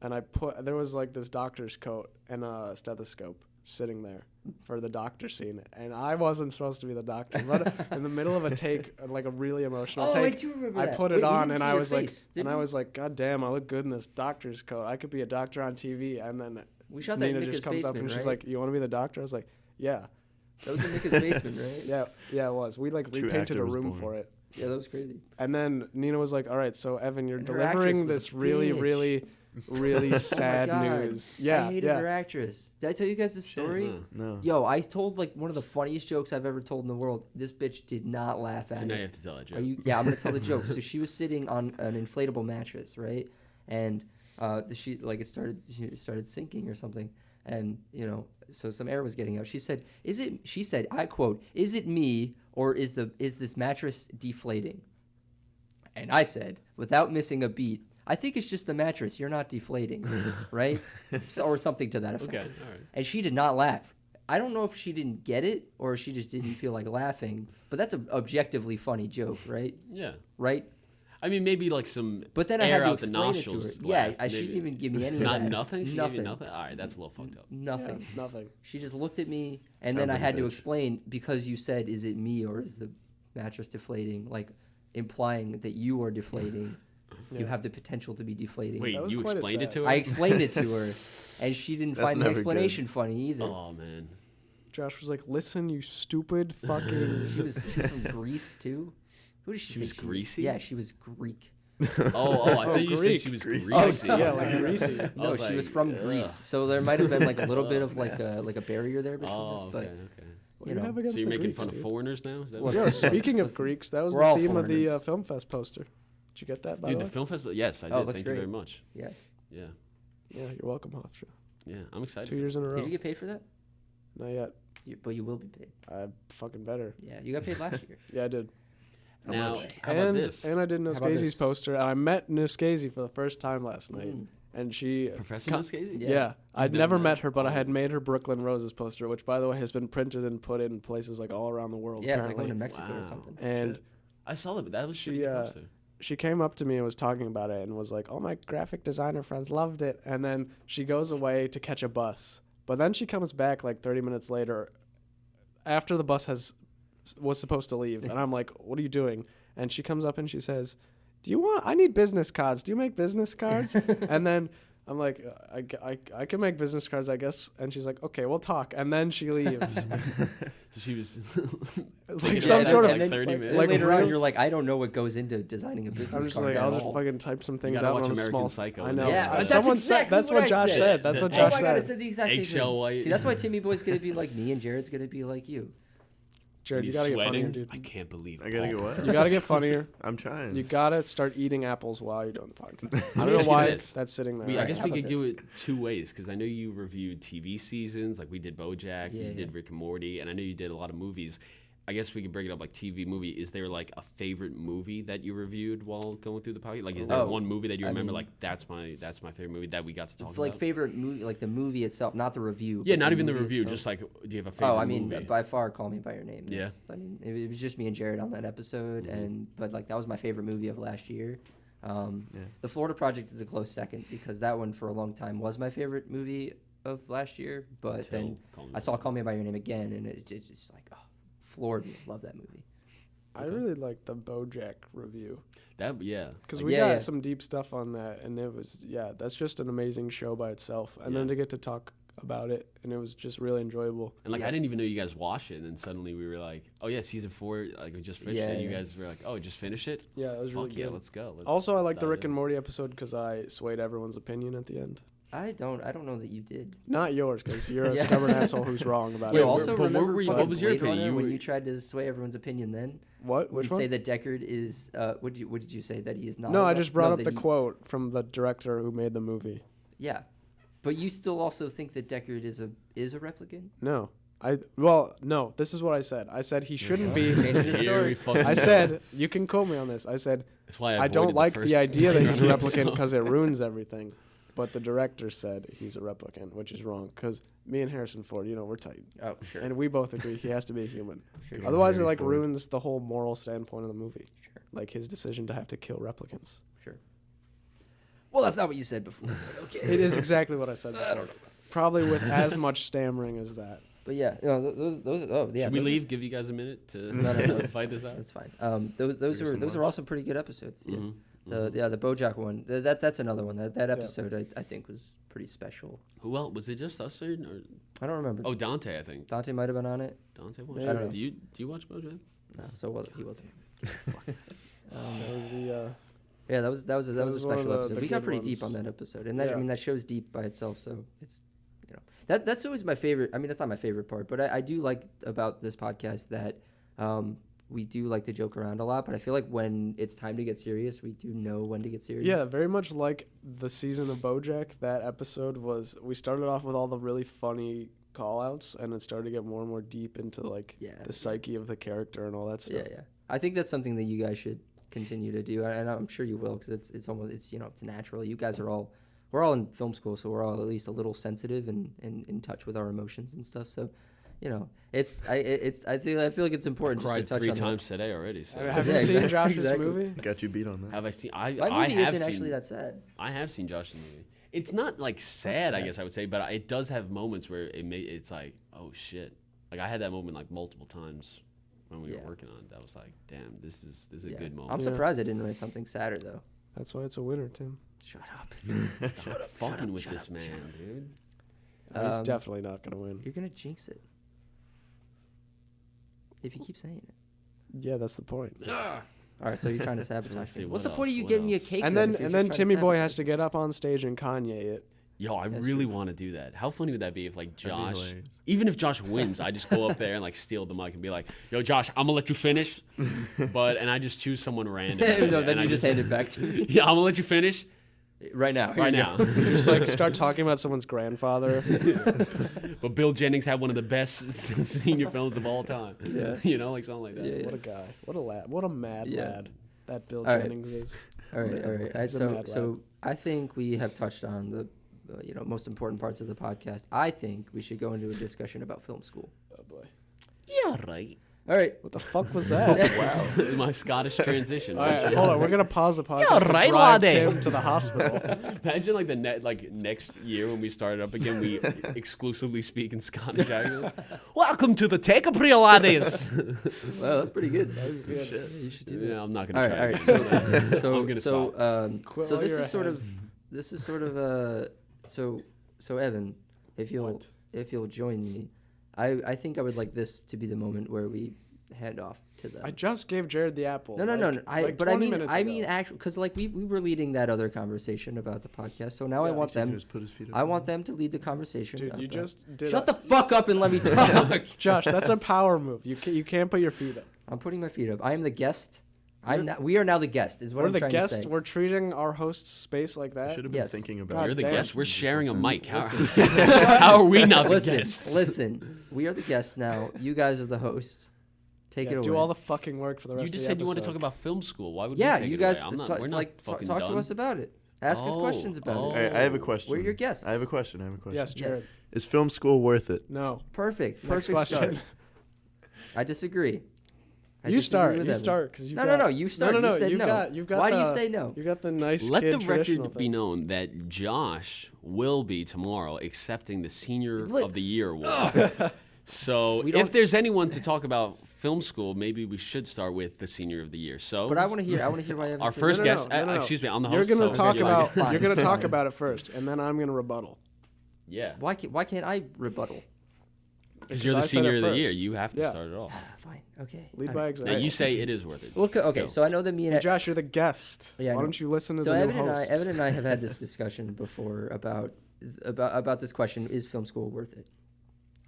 and there was like this doctor's coat and a stethoscope sitting there for the doctor scene, and I wasn't supposed to be the doctor, but in the middle of a take, like a really emotional Oh, I take, do remember I that. put Wait, it we on, didn't and see I your was face, did we? like, God damn, I look good in this doctor's coat. I could be a doctor on TV. And then We shot that Nina in Mika's just comes up basement, and she's right? like, "You want to be the doctor?" I was like, "Yeah, That was in Mika's basement, right? yeah, it was." We like True repainted actor a was room born. for it. Yeah, that was crazy. And then Nina was like, "All right, so Evan, you're And her actress delivering was this a really, bitch. really, really sad Oh my God. news." Yeah, I hated yeah. her actress. Did I tell you guys the story? Huh. No. Yo, I told like one of the funniest jokes I've ever told in the world. This bitch did not laugh So at now it. you have to tell that joke. Yeah, I'm gonna tell the joke. So she was sitting on an inflatable mattress, right? And she started sinking or something, and so some air was getting out. She said, She said, I quote, "Is it me or is this mattress deflating?" And I said, without missing a beat, "I think it's just the mattress. You're not deflating, right?" Or something to that effect. Okay. All right. And she did not laugh. I don't know if she didn't get it or she just didn't feel like laughing, but that's an objectively funny joke, right? Yeah. Right? I mean, maybe like some. But then I air had to out the explain it to her. nostrils Yeah, laugh, she didn't maybe. even give me any of Not that. nothing. She gave Nothing. you nothing. All right, that's a little fucked up. Nothing. Yeah, nothing. She just looked at me, and Sounds then I like a had to bitch. explain because you said, "Is it me or is the mattress deflating?" Like implying that you are deflating. You Yeah. have the potential to be deflating. Wait, That was you quite a explained it sad- to her? I explained it to her, and she didn't That's find the never explanation funny either. Oh man. Josh was like, "Listen, you stupid fucking." She was from Greece too. Who did she She think was greasy? Yeah, she was Greek. Oh, I thought you said Greek. she was Greasy. greasy. Yeah, like greasy. I No, was she was like, from ugh. Greece, so there might have been like a little bit Oh, of like a barrier there between us. Oh, But okay, okay. What you do you know, have against So you're the making Greeks, fun of dude? foreigners now? Is that Well, what Yeah, speaking of Listen, Greeks, that was we're the all theme of the foreigners. Film Fest poster. Did you get that, by Dude, the the way? film festival? Yes, I Oh, did. looks Thank great. you very much. yeah. Yeah, Yeah, you're welcome, Hofstra. yeah, I'm excited. 2 years in a row. Did you get paid for that? Not yet. But you will be paid. I fucking better. Yeah, you got paid last year. Yeah, I did. Now, much? how about and this? and I did about Noskazy's this? poster, and I met Noskazy for the first time last night, Mm. and she. Professor co- Muscasey? Yeah, I'd never never met met her? her, but I had Oh. made her Brooklyn Roses poster, which, by the way, has been printed and put in places like all around the world. Yeah, it's like apparently. going to Mexico or Wow. something. And I saw that, but that was She, pretty good uh, poster. she came up to me and was talking about it and was like, "Oh, my graphic designer friends loved it." And then she goes away to catch a bus, but then she comes back like 30 minutes later, after the bus was supposed to leave, and I'm like, "What are you doing?" And she comes up and she says, I need business cards. Do you make business cards?" And then I'm like, I can make business cards, I guess. And she's like, "Okay, we'll talk." And then she leaves. So she was Like Yeah, some and sort then, of like 30 And minutes. like later real- on, you're like, I don't know what goes into designing a business I'm just card like, at I'll all. just fucking type some things gotta out watch on a American small. Psycho I and know. all Yeah, that. that's Someone exactly said. That's what what I Josh said. said. That's The what Oh Josh my god, it said. said the exact same Eggshell thing. white. See, that's why Timmy Boy's gonna be like me and Jared's gonna be like you. Jared, you He's gotta get sweating. funnier, dude. I can't believe I gotta Paul. get what? You gotta get funnier. I'm trying. You gotta start eating apples while you're doing the podcast. I Let me don't know ask you why this. that's sitting there. I Alright, guess how we about could do this? it two ways because I know you reviewed TV seasons, like we did BoJack, Yeah, you yeah. did Rick and Morty, and I know you did a lot of movies. I guess we could break it up like TV movie. Is there like a favorite movie that you reviewed while going through the podcast? Like, is there Oh, one movie that you I remember? mean- Like, that's my favorite movie that we got to talk For, like about. favorite movie, like the movie itself, not the review. Yeah, but not even the movie review. itself. Just like, do you have a favorite? Oh, I mean, movie? by far, Call Me by Your Name. Yeah. That's- I mean, it was just me and Jared on that episode, Mhm. but like that was my favorite movie of last year. Yeah. The Florida Project is a close second because that one for a long time was my favorite movie of last year. But then Till Call Me I saw Call Me by Your Name again, and it's just like, oh, floored me. Love that movie. I really like the BoJack review that. Yeah, because Like, we yeah, got yeah. some deep stuff on that, and it was that's just an amazing show by itself. And Yeah. then to get to talk about it, and it was just really enjoyable. and like Yeah. I didn't even know you guys watched it, and then suddenly we were like, oh yeah, season 4, like we just finished Yeah, it. You yeah. guys were like, oh, just finish it. Yeah, it was Fuck really yeah, good. let's go. Let's Also, I like the dive Rick in. and Morty episode because I swayed everyone's opinion at the end. I don't know that you did. Not yours, because you're a Yeah. stubborn asshole who's wrong about You it. also but what remember were you- fucking what was your Blade opinion? Runner You when were- you tried to sway everyone's opinion then? What? When Which you one? say that Deckard is, what did you say, that he is not? No, a I rep- just brought no, up that the he- quote from the director who made the movie. Yeah, but you still also think that Deckard is a replicant? No. No, this is what I said. I said he shouldn't be. Changing the Here story. we fucking I go. said, you can quote me on this. I said, That's why I don't avoided like first the idea that he's a Blade replicant Runner because it ruins everything. But the director said he's a replicant, which is wrong. Because me and Harrison Ford, we're tight. Oh, sure. And we both agree he has to be a human. Sure. Yeah. Otherwise, it Harry like Ford. ruins the whole moral standpoint of the movie. Sure. Like his decision to have to kill replicants. Sure. Well, that's not what you said before. But okay. It is exactly what I said before. Probably with as much stammering as that. But yeah, those. Oh, yeah. Should we those- leave? Give you guys a minute to No, let's- fight this out. That's fine. Those Figure some are more. also pretty good episodes. Yeah. Mhm, The mhm. the BoJack one. That's another one. That episode I think was pretty special. Who else? Was it just us or I don't remember. oh Dante? I think Dante might have been on it. Dante watched. Maybe. it. I don't know. Do you watch BoJack? No, so he wasn't. That was the. Yeah, that was a was one of special the episode. We got good pretty deep on ones. that episode, and that Yeah. I mean that show's deep by itself. So it's that's always my favorite. I mean, that's not my favorite part, but I do like about this podcast that we do like to joke around a lot. But I feel like when it's time to get serious, we do know when to get serious. Yeah, very much like the season of BoJack. That episode was. We started off with all the really funny call-outs, and it started to get more and more deep into like Yeah. the psyche of the character and all that stuff. Yeah. I think that's something that you guys should continue to do, and I'm sure you will, because it's almost it's natural. You guys are we're all in film school, so we're all at least a little sensitive and in touch with our emotions and stuff. So, I feel like it's important just to Cried touch 3 on times today already. So. Have Yeah, you seen exactly. Josh's Exactly. movie? Got you beat on that. Have I seen? that. I My movie have isn't seen, actually that sad. I have seen Josh's movie. It's not like sad, I sad. guess I would say, but it does have moments where it's like, oh shit. Like I had that moment like multiple times when we Yeah. were working on it. That was like, damn, this is a Yeah. good moment. I'm Yeah. surprised I didn't write something sadder though. That's why it's a winner, Tim. Shut up. Stop fucking with this man, dude. He's Um, definitely not gonna win. You're gonna jinx it. if you keep saying it. Yeah, that's the point. All right, so you're trying to sabotage see, me. what What's the else? point of you What giving me a else? cake? And then then if you're and just then trying Timmy Boy sabotage has to get up on stage and Kanye it. Yo, I That's really true. want to do that. How funny would that be if like That'd be Josh, hilarious. even if Josh wins, I just go up there and like steal the mic and be like, "Yo, Josh, I'm gonna let you finish," and I just choose someone random. no, and then I you just hand it back to me. Yeah, I'm gonna let you finish Right now. right now. Just like start talking about someone's grandfather. But Bill Jennings had one of the best senior films of all time. Yeah. You know, like something like that. Yeah. What a guy. What a lad. What a mad Yeah. lad that Bill All right. Jennings is. All right. He's a So, mad so I think we have touched on the, most important parts of the podcast. I think we should go into a discussion about film school. Oh boy. Yeah, right. All right. What the fuck was that? Wow. My Scottish transition. All right, hold on. We're gonna pause the podcast Yeah, to right, drive Lade. Tim to the hospital. Imagine like next year when we started up again, we exclusively speak in Scottish accent. Welcome to the Take a Prio, laddies. Well, that's pretty good. Good. Yeah, you should do that. Yeah, I'm not All gonna right. try. All right. it. So, I'm gonna so, stop. Quit so while this you're is sort ahead. of, so Evan, if you'll join me, I think I would like this to be the moment where we hand off to them. I just gave Jared the apple. No. like But I 20 mean, minutes ago. actually, because like we were leading that other conversation about the podcast. So now I Yeah. want them. Just put his feet up. I want them to lead the conversation. Dude, you about- just did. Shut the fuck up and let me talk. Josh, that's a power move. You can't put your feet up. I'm putting my feet up. I am the guest. We are now the guest. Is what We're I'm the trying guests. to say. We're treating our host's space like that. Should have been Yes. thinking God about. You're the damn. guest. We're sharing a mic. How, Listen. how are we not the Listen, guests? listen. We are the guests now. You guys are the hosts. Take Yeah, it away. do all the fucking work for the You rest just of the said you want to episode. talk about film school. Why would yeah, we take you it guys away? I'm not, talk, we're not fucking talk done. to us about it. Ask us questions about All it. right, I have a question. We're your guests. I have a question. Yes, Jared. Yes. Is film school worth it? No. Perfect. Next Perfect question. start. I disagree. I You disagree start. with You Evan. start. Cause you No, got, no. You start. No, no, no. You said you've no. Got Why do you the- say no? You got the nice Let kid the traditional record be thing. known that Josh will be tomorrow accepting the Senior Li- of the Year award. So We if don't- there's anyone to talk about film school, maybe we should start with the Senior of the Year. So, But I want to hear. why Evan our says first no. guest. No, no, no. Excuse me, I'm the You're host. gonna so talk you're about. fine, You're gonna talk fine. about it first, and then I'm gonna rebuttal. Yeah, Why can't I rebuttal? because you're the I said Senior it of the Year. first. You have to Yeah. start it off. Fine. Okay. Lead All by right. example. Now you say it is worth it. Well, okay. Go. So I know that me and Hey, Josh, you're the guest. Yeah, I Why know. don't you listen to So the Evan new and hosts? I have had this discussion before about this question: is film school worth it?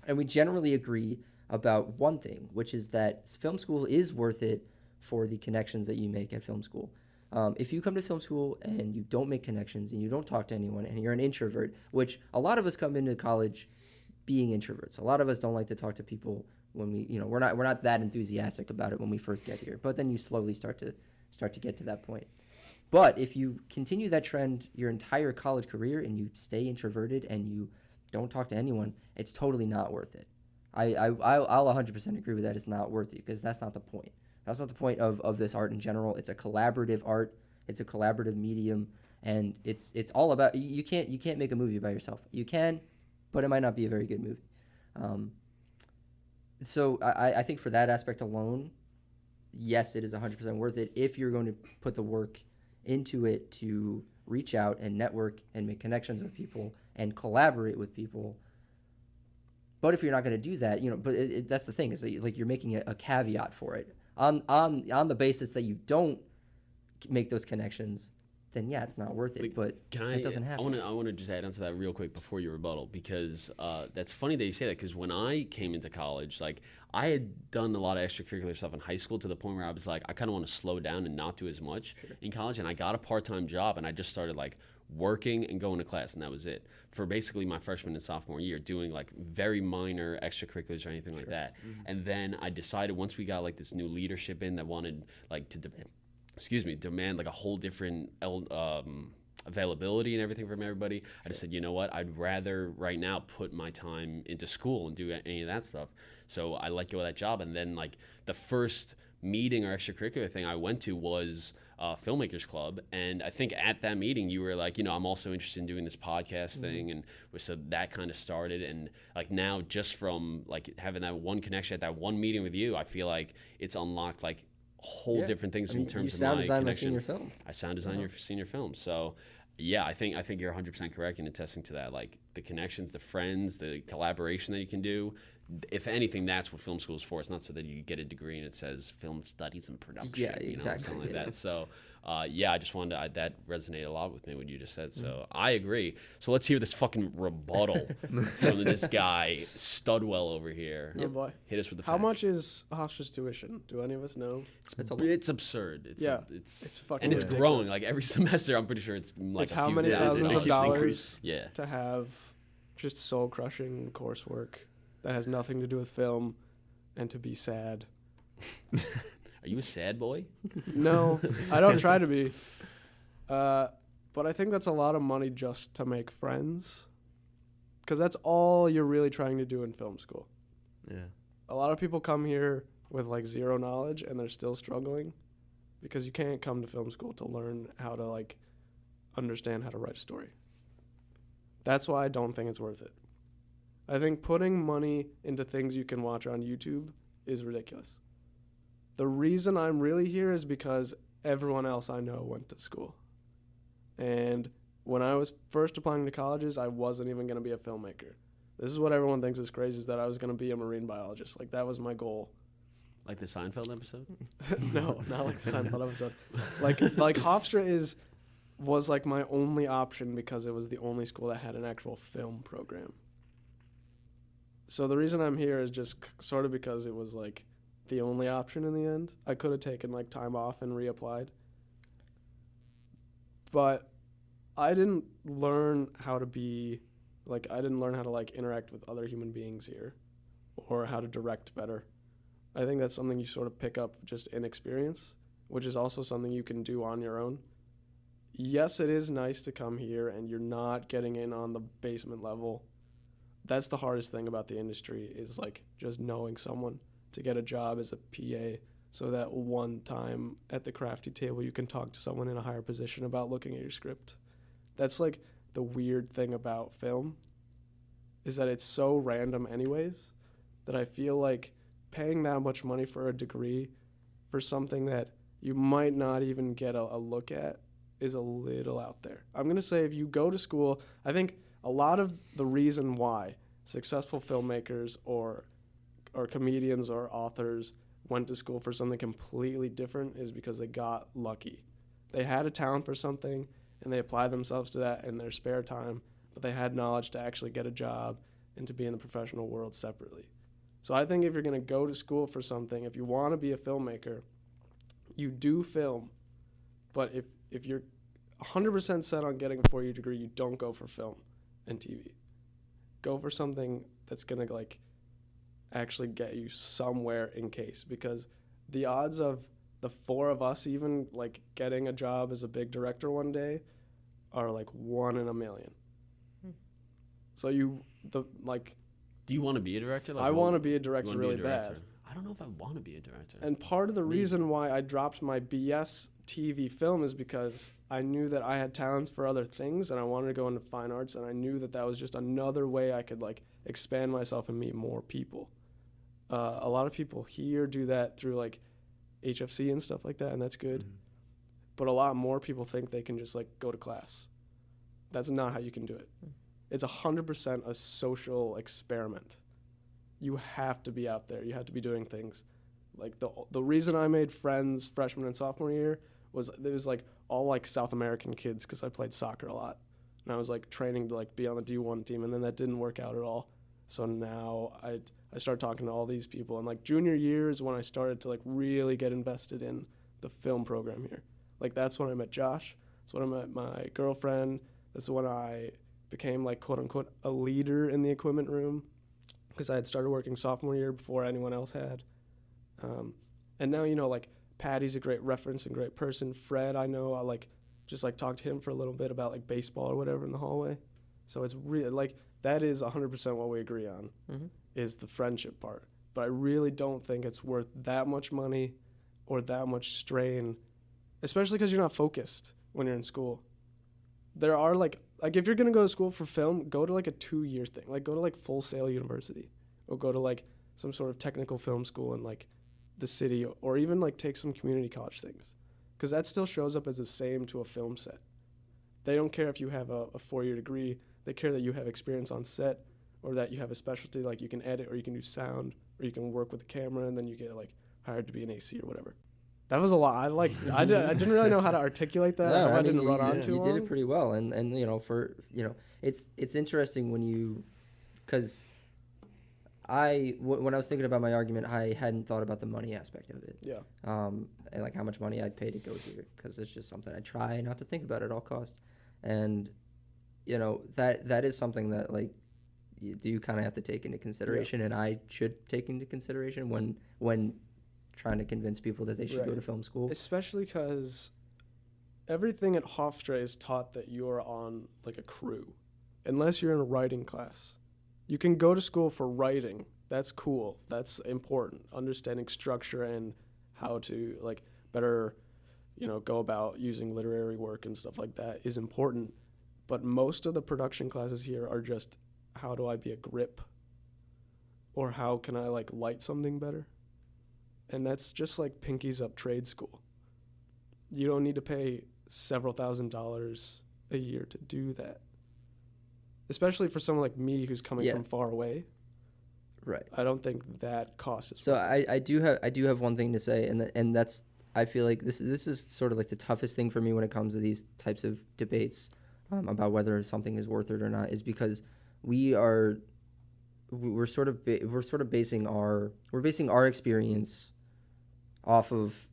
And we generally agree about one thing, which is that film school is worth it for the connections that you make at film school. If you come to film school and you don't make connections and you don't talk to anyone and you're an introvert, which a lot of us come into college being introverts. A lot of us don't like to talk to people when we're not that enthusiastic about it when we first get here. But then you slowly start to get to that point. But if you continue that trend your entire college career and you stay introverted and you don't talk to anyone, it's totally not worth it. I'll 100% agree with that. It's not worth it because that's not the point. That's not the point of this art in general. It's a collaborative art. It's a collaborative medium, and it's all about you can't make a movie by yourself. You can, but it might not be a very good movie. So I think for that aspect alone, yes, it is 100% worth it if you're going to put the work into it to reach out and network and make connections with people and collaborate with people. But if you're not going to do that, that's the thing is that, like, you're making a caveat for it on the basis that you don't make those connections. Then yeah, it's not worth it. But it doesn't happen. I want to just add on to that real quick before you rebuttal, because that's funny that you say that, because when I came into college, like, I had done a lot of extracurricular stuff in high school to the point where I was like, I kind of want to slow down and not do as much in college, and I got a part-time job, and I just started like working and going to class, and that was it for basically my freshman and sophomore year, doing like very minor extracurriculars or anything like that. And then I decided, once we got like this new leadership in that wanted like to demand like a whole different availability and everything from everybody, I just said, you know what, I'd rather right now put my time into school and do any of that stuff. So I let go of that job, and then like the first meeting or extracurricular thing I went to was Filmmakers Club, and I think at that meeting you were like, I'm also interested in doing this podcast thing, and so that kind of started. And like now, just from like having that one connection at that one meeting with you, I feel like it's unlocked like whole different things in terms of my design my connection. senior film. I sound design your senior film. So yeah, I think you're 100% correct in attesting to that. Like the connections, the friends, the collaboration that you can do, if anything, that's what film school is for. It's not so that you get a degree and it says film studies and production. Yeah, You know, exactly. something like that. So, I just wanted to, that resonated a lot with me, what you just said. So I agree. So let's hear this fucking rebuttal from this guy, Studwell over here. Oh boy. Hit us with the How facts. much is Hofstra's tuition? Do any of us know? It's absurd. It's fucking and it's ridiculous. growing. Like every semester, I'm pretty sure it's like It's a how few many thousand thousands of dollars. dollars Yeah. to have just soul-crushing coursework that has nothing to do with film and to be sad. Are you a sad boy? No, I don't try to be. But I think that's a lot of money just to make friends. Because that's all you're really trying to do in film school. Yeah. A lot of people come here with like zero knowledge and they're still struggling because you can't come to film school to learn how to like understand how to write a story. That's why I don't think it's worth it. I think putting money into things you can watch on YouTube is ridiculous. The reason I'm really here is because everyone else I know went to school. And when I was first applying to colleges, I wasn't even going to be a filmmaker. This is what everyone thinks is crazy, is that I was going to be a marine biologist. Like, that was my goal. Like the Seinfeld episode? No, not like the Seinfeld episode. Like Hofstra was like my only option because it was the only school that had an actual film program. So the reason I'm here is just sort of because it was like the only option in the end. I could have taken like time off and reapplied. But I didn't learn how to be, like, I didn't learn how to, like, interact with other human beings here or how to direct better. I think that's something you sort of pick up just in experience, which is also something you can do on your own. Yes, it is nice to come here and you're not getting in on the basement level. That's the hardest thing about the industry is, like, just knowing someone to get a job as a PA. So that one time at the crafty table, you can talk to someone in a higher position about looking at your script. That's like the weird thing about film is that it's so random anyways that I feel like paying that much money for a degree for something that you might not even get a look at is a little out there. I'm going to say if you go to school, I think a lot of the reason why successful filmmakers or comedians or authors went to school for something completely different is because they got lucky. They had a talent for something, and they applied themselves to that in their spare time, but they had knowledge to actually get a job and to be in the professional world separately. So I think if you're going to go to school for something, if you want to be a filmmaker, you do film, but if you're 100% set on getting a 4-year degree, you don't go for film and TV. Go for something that's going to, like, actually get you somewhere in case, because the odds of the four of us even like getting a job as a big director one day are like 1 in a million. So do you want to be a director? Like, I want to be a director really bad. I don't know if I want to be a director. And part of the reason why I dropped my BS TV film is because I knew that I had talents for other things and I wanted to go into fine arts, and I knew that was just another way I could like expand myself and meet more people. A lot of people here do that through like HFC and stuff like that, and that's good. But a lot more people think they can just like go to class. That's not how you can do it. It's 100% a social experiment. You have to be out there. You have to be doing things. Like the reason I made friends freshman and sophomore year was it was like all like South American kids because I played soccer a lot, and I was like training to like be on the D1 team, and then that didn't work out at all. So now I started talking to all these people, and like junior year is when I started to like really get invested in the film program here. Like that's when I met Josh. That's when I met my girlfriend. That's when I became like quote unquote a leader in the equipment room because I had started working sophomore year before anyone else had. And now, you know, like Patty's a great reference and great person. Fred, I know, I like just like talked to him for a little bit about like baseball or whatever in the hallway. So it's really like that is 100% what we agree on is the friendship part. But I really don't think it's worth that much money or that much strain, especially because you're not focused when you're in school. There are like if you're going to go to school for film, go to like a 2-year thing. Like go to like Full Sail University or go to like some sort of technical film school in like the city, or even like take some community college things, because that still shows up as the same to a film set. They don't care if you have a 4-year degree. They care that you have experience on set or that you have a specialty, like you can edit or you can do sound or you can work with the camera, and then you get like hired to be an AC or whatever. That was a lot. I didn't really know how to articculate that. No, I I mean, didn't run on too you long. did it pretty well, and it's interesting when you, because when I was thinking about my argument, I hadn't thought about the money aspect of it. Yeah. And like how much money I'd pay to go here, because it's just something I try not to think about at all costs, and that is something that like you do kind of have to take into consideration, and I should take into consideration when trying to convince people that they should go to film school. Especially because everything at Hofstra is taught that you're on like a crew, unless you're in a writing class. You can go to school for writing. That's cool. That's important. Understanding structure and how to like better, go about using literary work and stuff like that is important. But most of the production classes here are just, how do I be a grip? Or how can I like light something better? And that's just like pinkies up trade school. You don't need to pay several $1,000s a year to do that. Especially for someone like me who's coming from far away. Right. I don't think that cost is. So I do have one thing to say, and that's, I feel like this is sort of like the toughest thing for me when it comes to these types of debates about whether something is worth it or not, is because we're sort of basing our experience off of,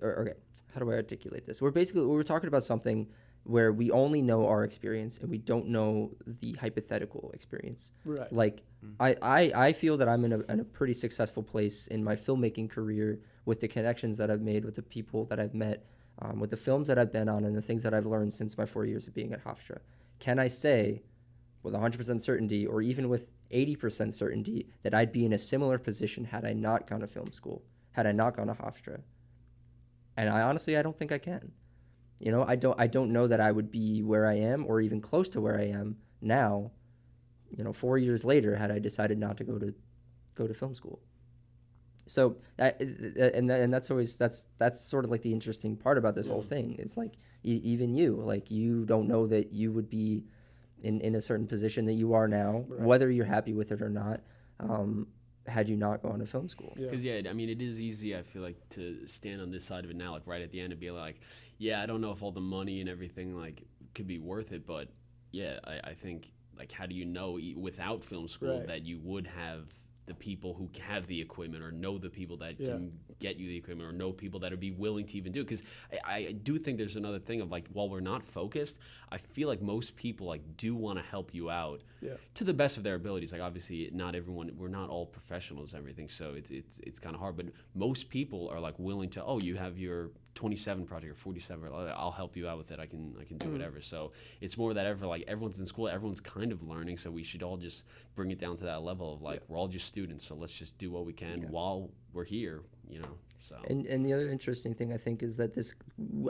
okay, how do I articulate this? We're talking about something where we only know our experience and we don't know the hypothetical experience. Right. Like, I feel that I'm in a pretty successful place in my filmmaking career with the connections that I've made with the people that I've met, with the films that I've been on, and the things that I've learned since my 4 years of being at Hofstra. Can I say with 100% certainty, or even with 80% certainty, that I'd be in a similar position had I not gone to film school, had I not gone to Hofstra? And I don't think I can. I don't know that I would be where I am, or even close to where I am now, 4 years later, had I decided not to go to film school. So that's sort of like the interesting part about this whole thing. It's like even you don't know that you would be in a certain position that you are now, whether you're happy with it or not, had you not gone to film school. Because I mean, it is easy, I feel like, to stand on this side of it now, like right at the end, and be like, I don't know if all the money and everything like could be worth it, but I think, like, how do you know without film school that you would have the people who have the equipment, or know the people that can get you the equipment, or know people that would be willing to even do it? Because I do think there's another thing of, like, while we're not focused, I feel like most people like do want to help you out to the best of their abilities. Like, obviously not everyone, we're not all professionals and everything, so it's kind of hard, but most people are like willing to, you have your 27 project or 47, I'll help you out with it, I can do whatever. So it's more that everyone's in school, everyone's kind of learning, so we should all just bring it down to that level of like, we're all just students, so let's just do what we can while we're here, so. And the other interesting thing, I think, is that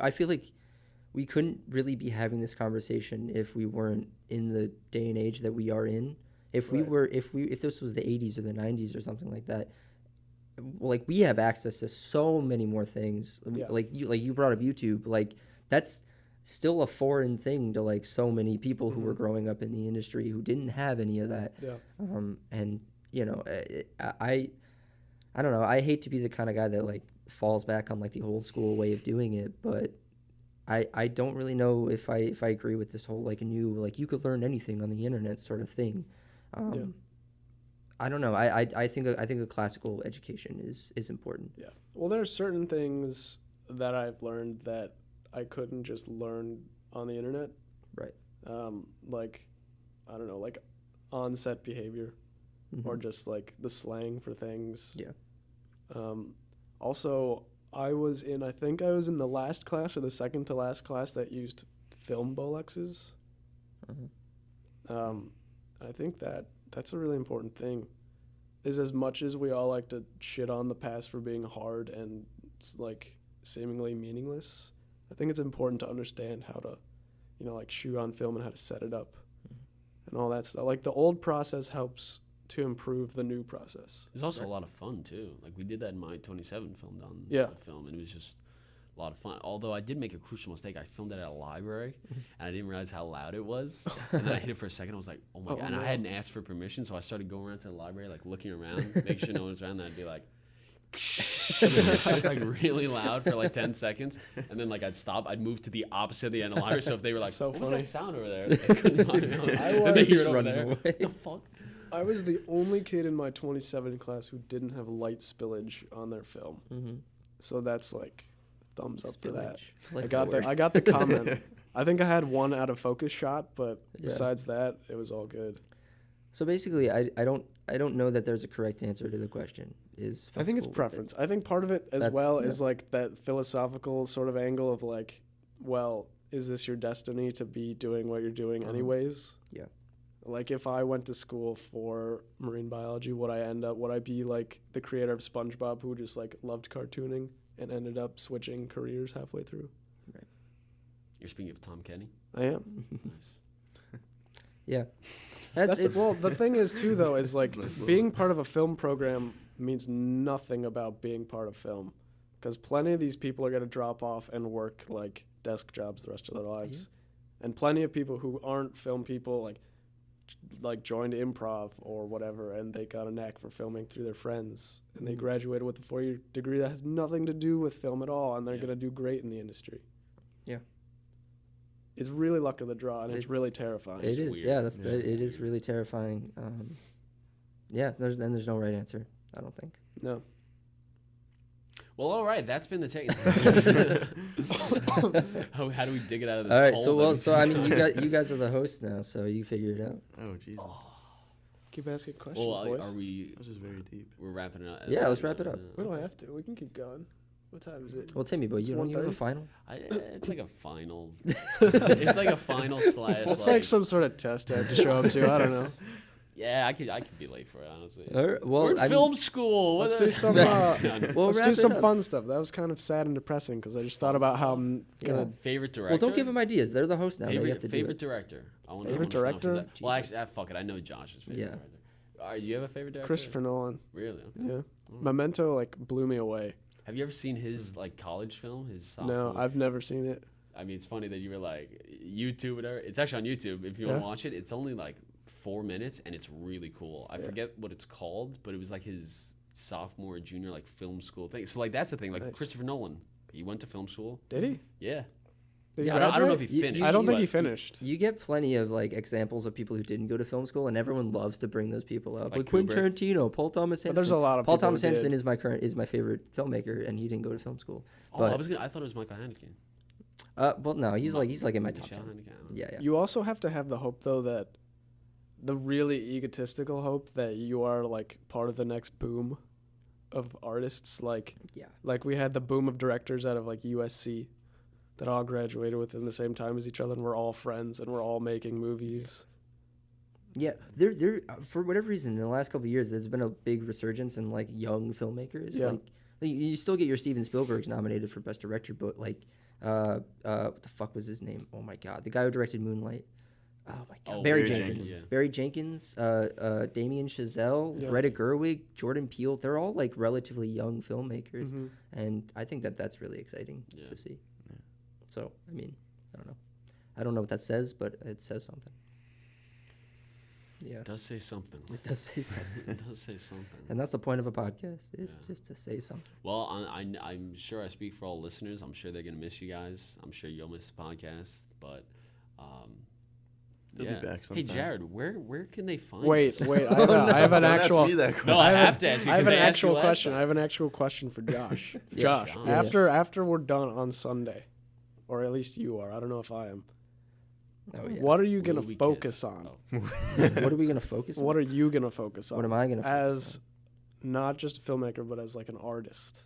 I feel like we couldn't really be having this conversation if we weren't in the day and age that we are in. If this was the 80s or the 90s or something like that, like, we have access to so many more things. Like you brought up YouTube, like, that's still a foreign thing to like so many people who were growing up in the industry who didn't have any of that. And I don't know, I hate to be the kind of guy that like falls back on like the old school way of doing it, but I don't really know if I agree with this whole like new, like, you could learn anything on the internet sort of thing. I don't know. I think a classical education is important. Yeah. Well, there are certain things that I've learned that I couldn't just learn on the internet. Right. Like, I don't know, like on-set behavior, or just like the slang for things. Yeah. Also, I think I was in the last class or the second to last class that used film Bolexes. I think that's a really important thing, is as much as we all like to shit on the past for being hard and like seemingly meaningless, I think it's important to understand how to, like, shoot on film and how to set it up and all that stuff. Like, the old process helps to improve the new process. It's also a lot of fun too. Like, we did that in my 27 filmed on the film, and it was just a lot of fun. Although I did make a crucial mistake. I filmed it at a library, and I didn't realize how loud it was. And then I hit it for a second. I was like, oh my God. And I hadn't asked for permission, so I started going around to the library, like looking around, make sure no one's around. Then I'd be like, like really loud for like 10 seconds. And then like I'd stop. I'd move to the opposite of the end of the library. So if they were like, so what funny. was that sound over there? They couldn't find me. Then they hear it over there. What the fuck? I was the only kid in my 27 class who didn't have light spillage on their film. Mm-hmm. So that's like thumbs up for that. Like I got the comment. I think I had one out of focus shot, but besides that, it was all good. So basically, I don't know that there's a correct answer to the question. I think it's preference. I think part of it as well is like that philosophical sort of angle of like, well, is this your destiny to be doing what you're doing anyways? Yeah. Like if I went to school for marine biology, would I be like the creator of SpongeBob who just like loved cartooning and ended up switching careers halfway through? Right. You're speaking of Tom Kenny? I am. Nice. Yeah. Well, the thing is too though is like being part of a film program means nothing about being part of film, because plenty of these people are going to drop off and work like desk jobs the rest of their lives, and plenty of people who aren't film people like joined improv or whatever, and they got a knack for filming through their friends, and they graduated with a 4-year degree that has nothing to do with film at all, and they're going to do great in the industry. Yeah. It's really luck of the draw, and it's really terrifying. It is, weird. yeah. It is really terrifying. There's no right answer, I don't think. No. Well, all right. That's been the take. How do we dig it out of this All right, hole? so I mean, you guys are the hosts now, so you figure it out. Oh, Jesus. Keep asking questions, Well, boys. are we? This is very deep. We're wrapping it up. Yeah, let's wrap it up. We don't have to. We can keep going. What time is it? Well, Timmy-boy, you have a 1:30? final? It's like a final. It's like a final slash. It's like some sort of test I have to show up to. I don't know. Yeah, I could be late for it, honestly. All right, well, We're in film school. Let's What do some. We'll Let's wrap do it some up. fun stuff. That was kind of sad and depressing because I just thought about how I'm gonna. Favorite director. Well, don't give them ideas. They're the host now. They have to do Favorite it. director. I want Favorite director? Well, actually, fuck it. I know Josh's favorite director. All right, you have a favorite director? Christopher Nolan. Really? Okay. Yeah. Memento like blew me away. Have you ever seen his like college film? His No, I've never seen it. I mean, it's funny that you were like YouTube, whatever. It's actually on YouTube. If you want to watch it, it's only like 4 minutes, and it's really cool. I forget what it's called, but it was like his sophomore, junior, like film school thing. So like that's the thing. Like Nice. Christopher Nolan, he went to film school. Did he? Yeah. Did he I don't know if graduate? he finished. I don't think but he finished. You get plenty of like examples of people who didn't go to film school, and everyone loves to bring those people up. Like Quentin Kubrick. Tarantino, Paul Thomas Anderson. But there's a lot of Paul people Thomas who Anderson did. is my favorite filmmaker, and he didn't go to film school. Oh, But I thought it was Michael Haneke. well, no, he's like in my top Michelle 10. Haneke, I don't know. Yeah. You also have to have the hope though that the really egotistical hope that you are like part of the next boom of artists. Like we had the boom of directors out of like USC that all graduated within the same time as each other, and we're all friends and we're all making movies. Yeah, there for whatever reason in the last couple of years, there's been a big resurgence in like young filmmakers. Yeah. Like you still get your Steven Spielberg's nominated for Best Director, but like what the fuck was his name? Oh my god, the guy who directed Moonlight. Oh my god, Oh, Barry Barry Jenkins. Jenkins. Barry Jenkins, Damien Chazelle, Greta Gerwig, Jordan Peele. They're all like relatively young filmmakers, and I think that's really exciting to see. Yeah. So I mean, I don't know what that says, but it says something. Yeah. It does say something. It does say something. It does say something. And that's the point of a podcast, is just to say something. Well, I'm sure I speak for all listeners. I'm sure they're going to miss you guys. I'm sure you'll miss the podcast. But, They'll be back Hey, sometime. Jared, where can they find Wait, us? I have an Don't actual. ask me that question. No, I have to ask you. I have 'cause an I asked you actual last question. time. I have an actual question for Josh. Yeah. Josh, Yeah. after we're done on Sunday, or at least you are. I don't know if I am. Oh, yeah. What are you Will gonna we focus kiss? on? Oh. What are we going to focus on? What are you gonna focus on? What am I going to focus as not just a filmmaker, but as like an artist,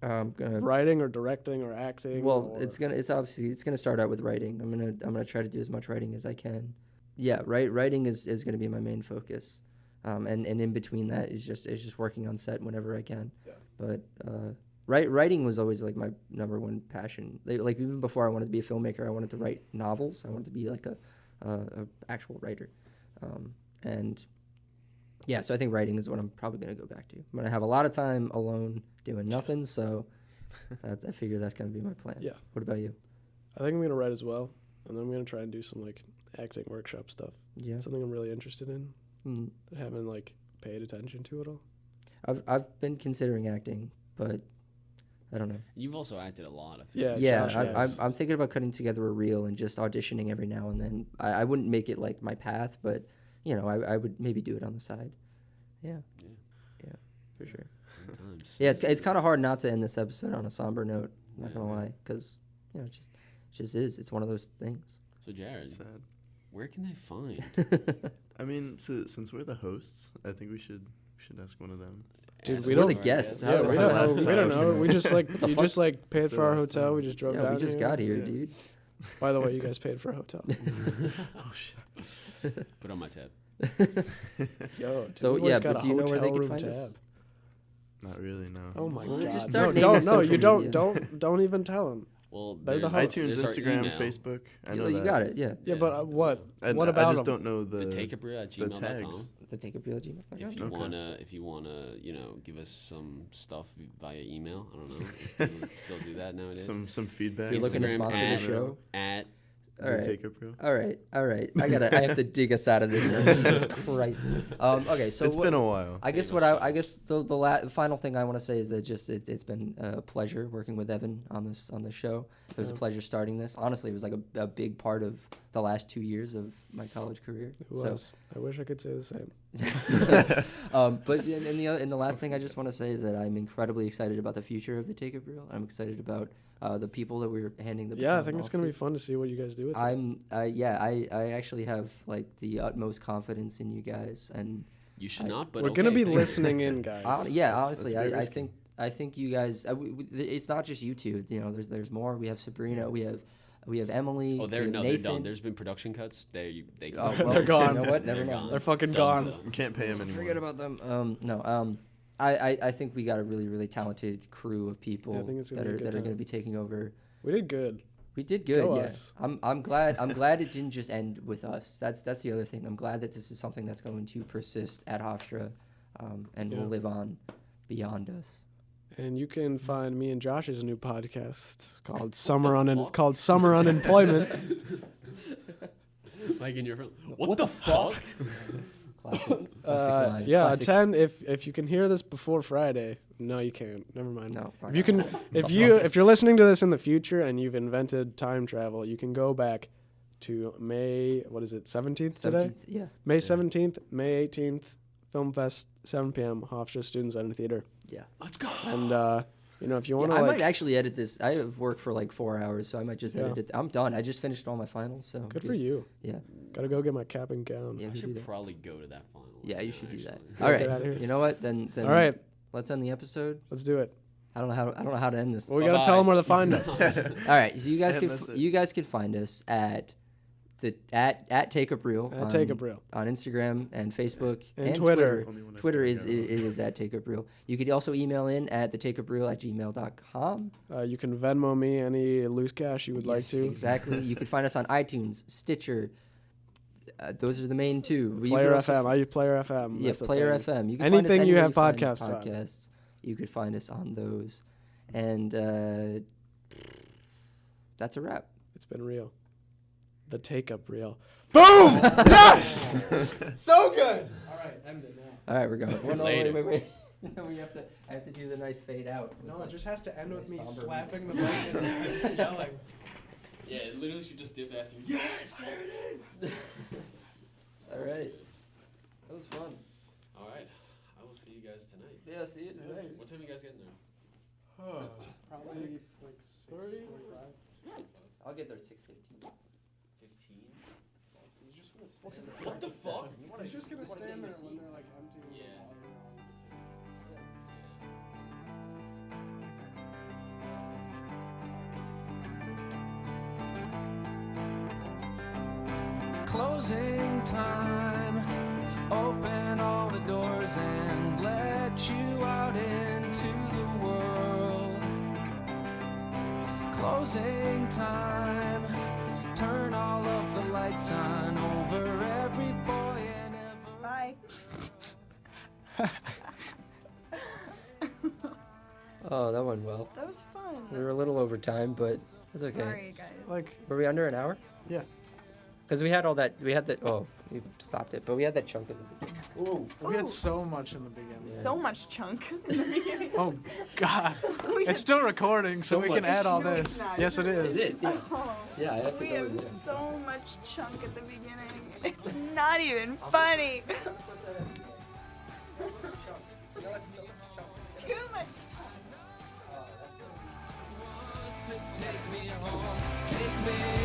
on? I'm going to... writing or directing or acting? Well, or- it's gonna start out with writing. I'm gonna try to do as much writing as I can. Yeah, writing is gonna be my main focus, and in between that is just working on set whenever I can. Yeah. But writing was always like my number one passion. Like even before I wanted to be a filmmaker, I wanted to write novels. I wanted to be like a actual writer, and yeah. So I think writing is what I'm probably gonna go back to. I'm gonna have a lot of time alone doing nothing. So I figure that's gonna be my plan. Yeah. What about you? I think I'm gonna write as well, and then I'm gonna try and do some like acting workshop stuff. Yeah. Something I'm really interested in. Mm. I haven't like paid attention to it all. I've been considering acting, but I don't know. You've also acted a lot. I feel. Yeah. Yeah, Josh has. I'm thinking about cutting together a reel and just auditioning every now and then. I wouldn't make it like my path, but you know, I would maybe do it on the side. Yeah. Yeah, for sure. Sometimes. Yeah, it's kind of hard not to end this episode on a somber note. Not gonna lie, because you know, it just is. It's one of those things. So Jarred, Sad. where can they find? I mean, since we're the hosts, I think we should ask one of them. Dude, Ask we them don't- for the our guests. Yeah, It's we the don't last know. We time. don't know. We just like the you fuck? just like paid It's the for our last hotel. time. We just drove Yeah, down we just here. got here, Yeah. dude. By the way, you guys paid for a hotel. Oh shit. Put on my tab. Yo, So, Timmy-boy's yeah, got but a do you know where they hotel can room find us? tab. Not really. No. Oh my Well, god! just No, start naming don't. No, social you don't. media. Don't even tell him. Well, They're the there's- hosts. iTunes, there's our Instagram, email. Facebook. I know You that. got it. Yeah. Yeah, but what? I, What I about just them? don't know the Takeapreel@gmail.com. tags. The take a real Gmail. If you Okay. wanna, give us some stuff via email. I don't know. If people still do that nowadays. some feedback. If you're looking to Instagram sponsor the at- show. At All right. Take a pro. All right. I have to dig us out of this one. Jesus Christ. Okay, so It's been a while. I guess the final thing I want to say is that it's been a pleasure working with Evan on this show. It was a pleasure starting this. Honestly, it was like a big part of the last 2 years of my college career. It was. I wish I could say the same. But in the last thing I just want to say is that I'm incredibly excited about the future of the Take Up Reel. I'm excited about the people that we're handing the Yeah, I baton think it's off gonna to. be fun to see what you guys do with it. I actually have like the utmost confidence in you guys, and you should not, but We're gonna be thank you. listening in, guys. honestly, very I risky. think you guys. It's not just you two. You know, there's more. We have Sabrina. We have Emily. Oh, we they're have they're Nathan. done. There's been production cuts. They Oh, They're well, gone. You know what? Never They're mind. gone. They're fucking Done. gone. You can't pay him anymore. Forget about them. No. I think we got a really, really talented crew of people Yeah, I think it's gonna that be a are good that are time. going to be taking over. We did good. We did good. Go Yeah. us. I'm glad it didn't just end with us. That's the other thing. I'm glad that this is something that's going to persist at Hofstra, and Yeah. will live on beyond us. And you can find me and Josh's new podcast called fuck? called Summer Unemployment. Like in your film. What the fuck? Classic line. Yeah, Classic. 10. If you can hear this before Friday, no, you can't. Never mind. No. If you can, if you're listening to this in the future and you've invented time travel, you can go back to May. What is it? 17th today. 17th, yeah. May 17th, May 18th, Film Fest, 7 p.m. Hofstra Student Center Theater. Yeah. Let's go. And if you want to, I like, might actually edit this. I have worked for like 4 hours, so I might just edit Yeah. it. I'm done. I just finished all my finals, so good for you. Yeah. Gotta go get my cap and gown. Yeah, I we do should that. probably go to that final. Yeah, you should do that. actually. All Get outta right. here. You know what? Then All right, let's end the episode. let's do it. I don't know how to end this. Well, we gotta Bye-bye. tell them where to find us. All right, so Damn, that's it. you guys can find us at Take Up Reel At Take Up Reel. on Instagram and Facebook And Twitter. Only when I Twitter start is going. it is at Take Up Reel. You could also email in at thetakeupreel@gmail.com. You can Venmo me any loose cash you would like Yes, to. exactly. You can find us on iTunes, Stitcher. Those are the main two. You Player could also FM. I use Player FM. Yeah, That's a Player thing. FM. You can Anything find us you anywhere have find podcasts on. podcasts, you could find us on those. And that's a wrap. It's been real. The Take Up Reel. Boom! Yes! So good. All right, end it now. All right, we're going. Well, no, Later. wait. No, I have to do the nice fade out. No, it just has to end with me Somber slapping the mic and yelling. Yeah, it literally should just dip after. Yes, there it is. All right. That was fun. All right, I will see you guys tonight. Yeah, see you tonight. What time you guys getting there? Probably like 30, 45. I'll get there at 6:15. 15. He's just gonna What stand the fuck? He's just gonna stand there when they're like empty. Yeah. Closing time. Open all the doors and let you out into the world. Closing time. Turn all of the lights on over every boy and every. Bye. Oh, that went well. That was fun. We were a little over time, but it's okay. Sorry, guys. Like, Were we under an hour? yeah. Because we had all that. We had the. Oh, we stopped it, but we had that chunk at the beginning. We had Ooh. so much in the beginning. So much chunk in the beginning. Oh, God. We It's still recording, so So we can much. add all No, this. it's not. Yes, it is. Yeah. Oh, Yeah, I have to we go have in there. so much chunk at the beginning. It's not even funny. Too much To take me home, take me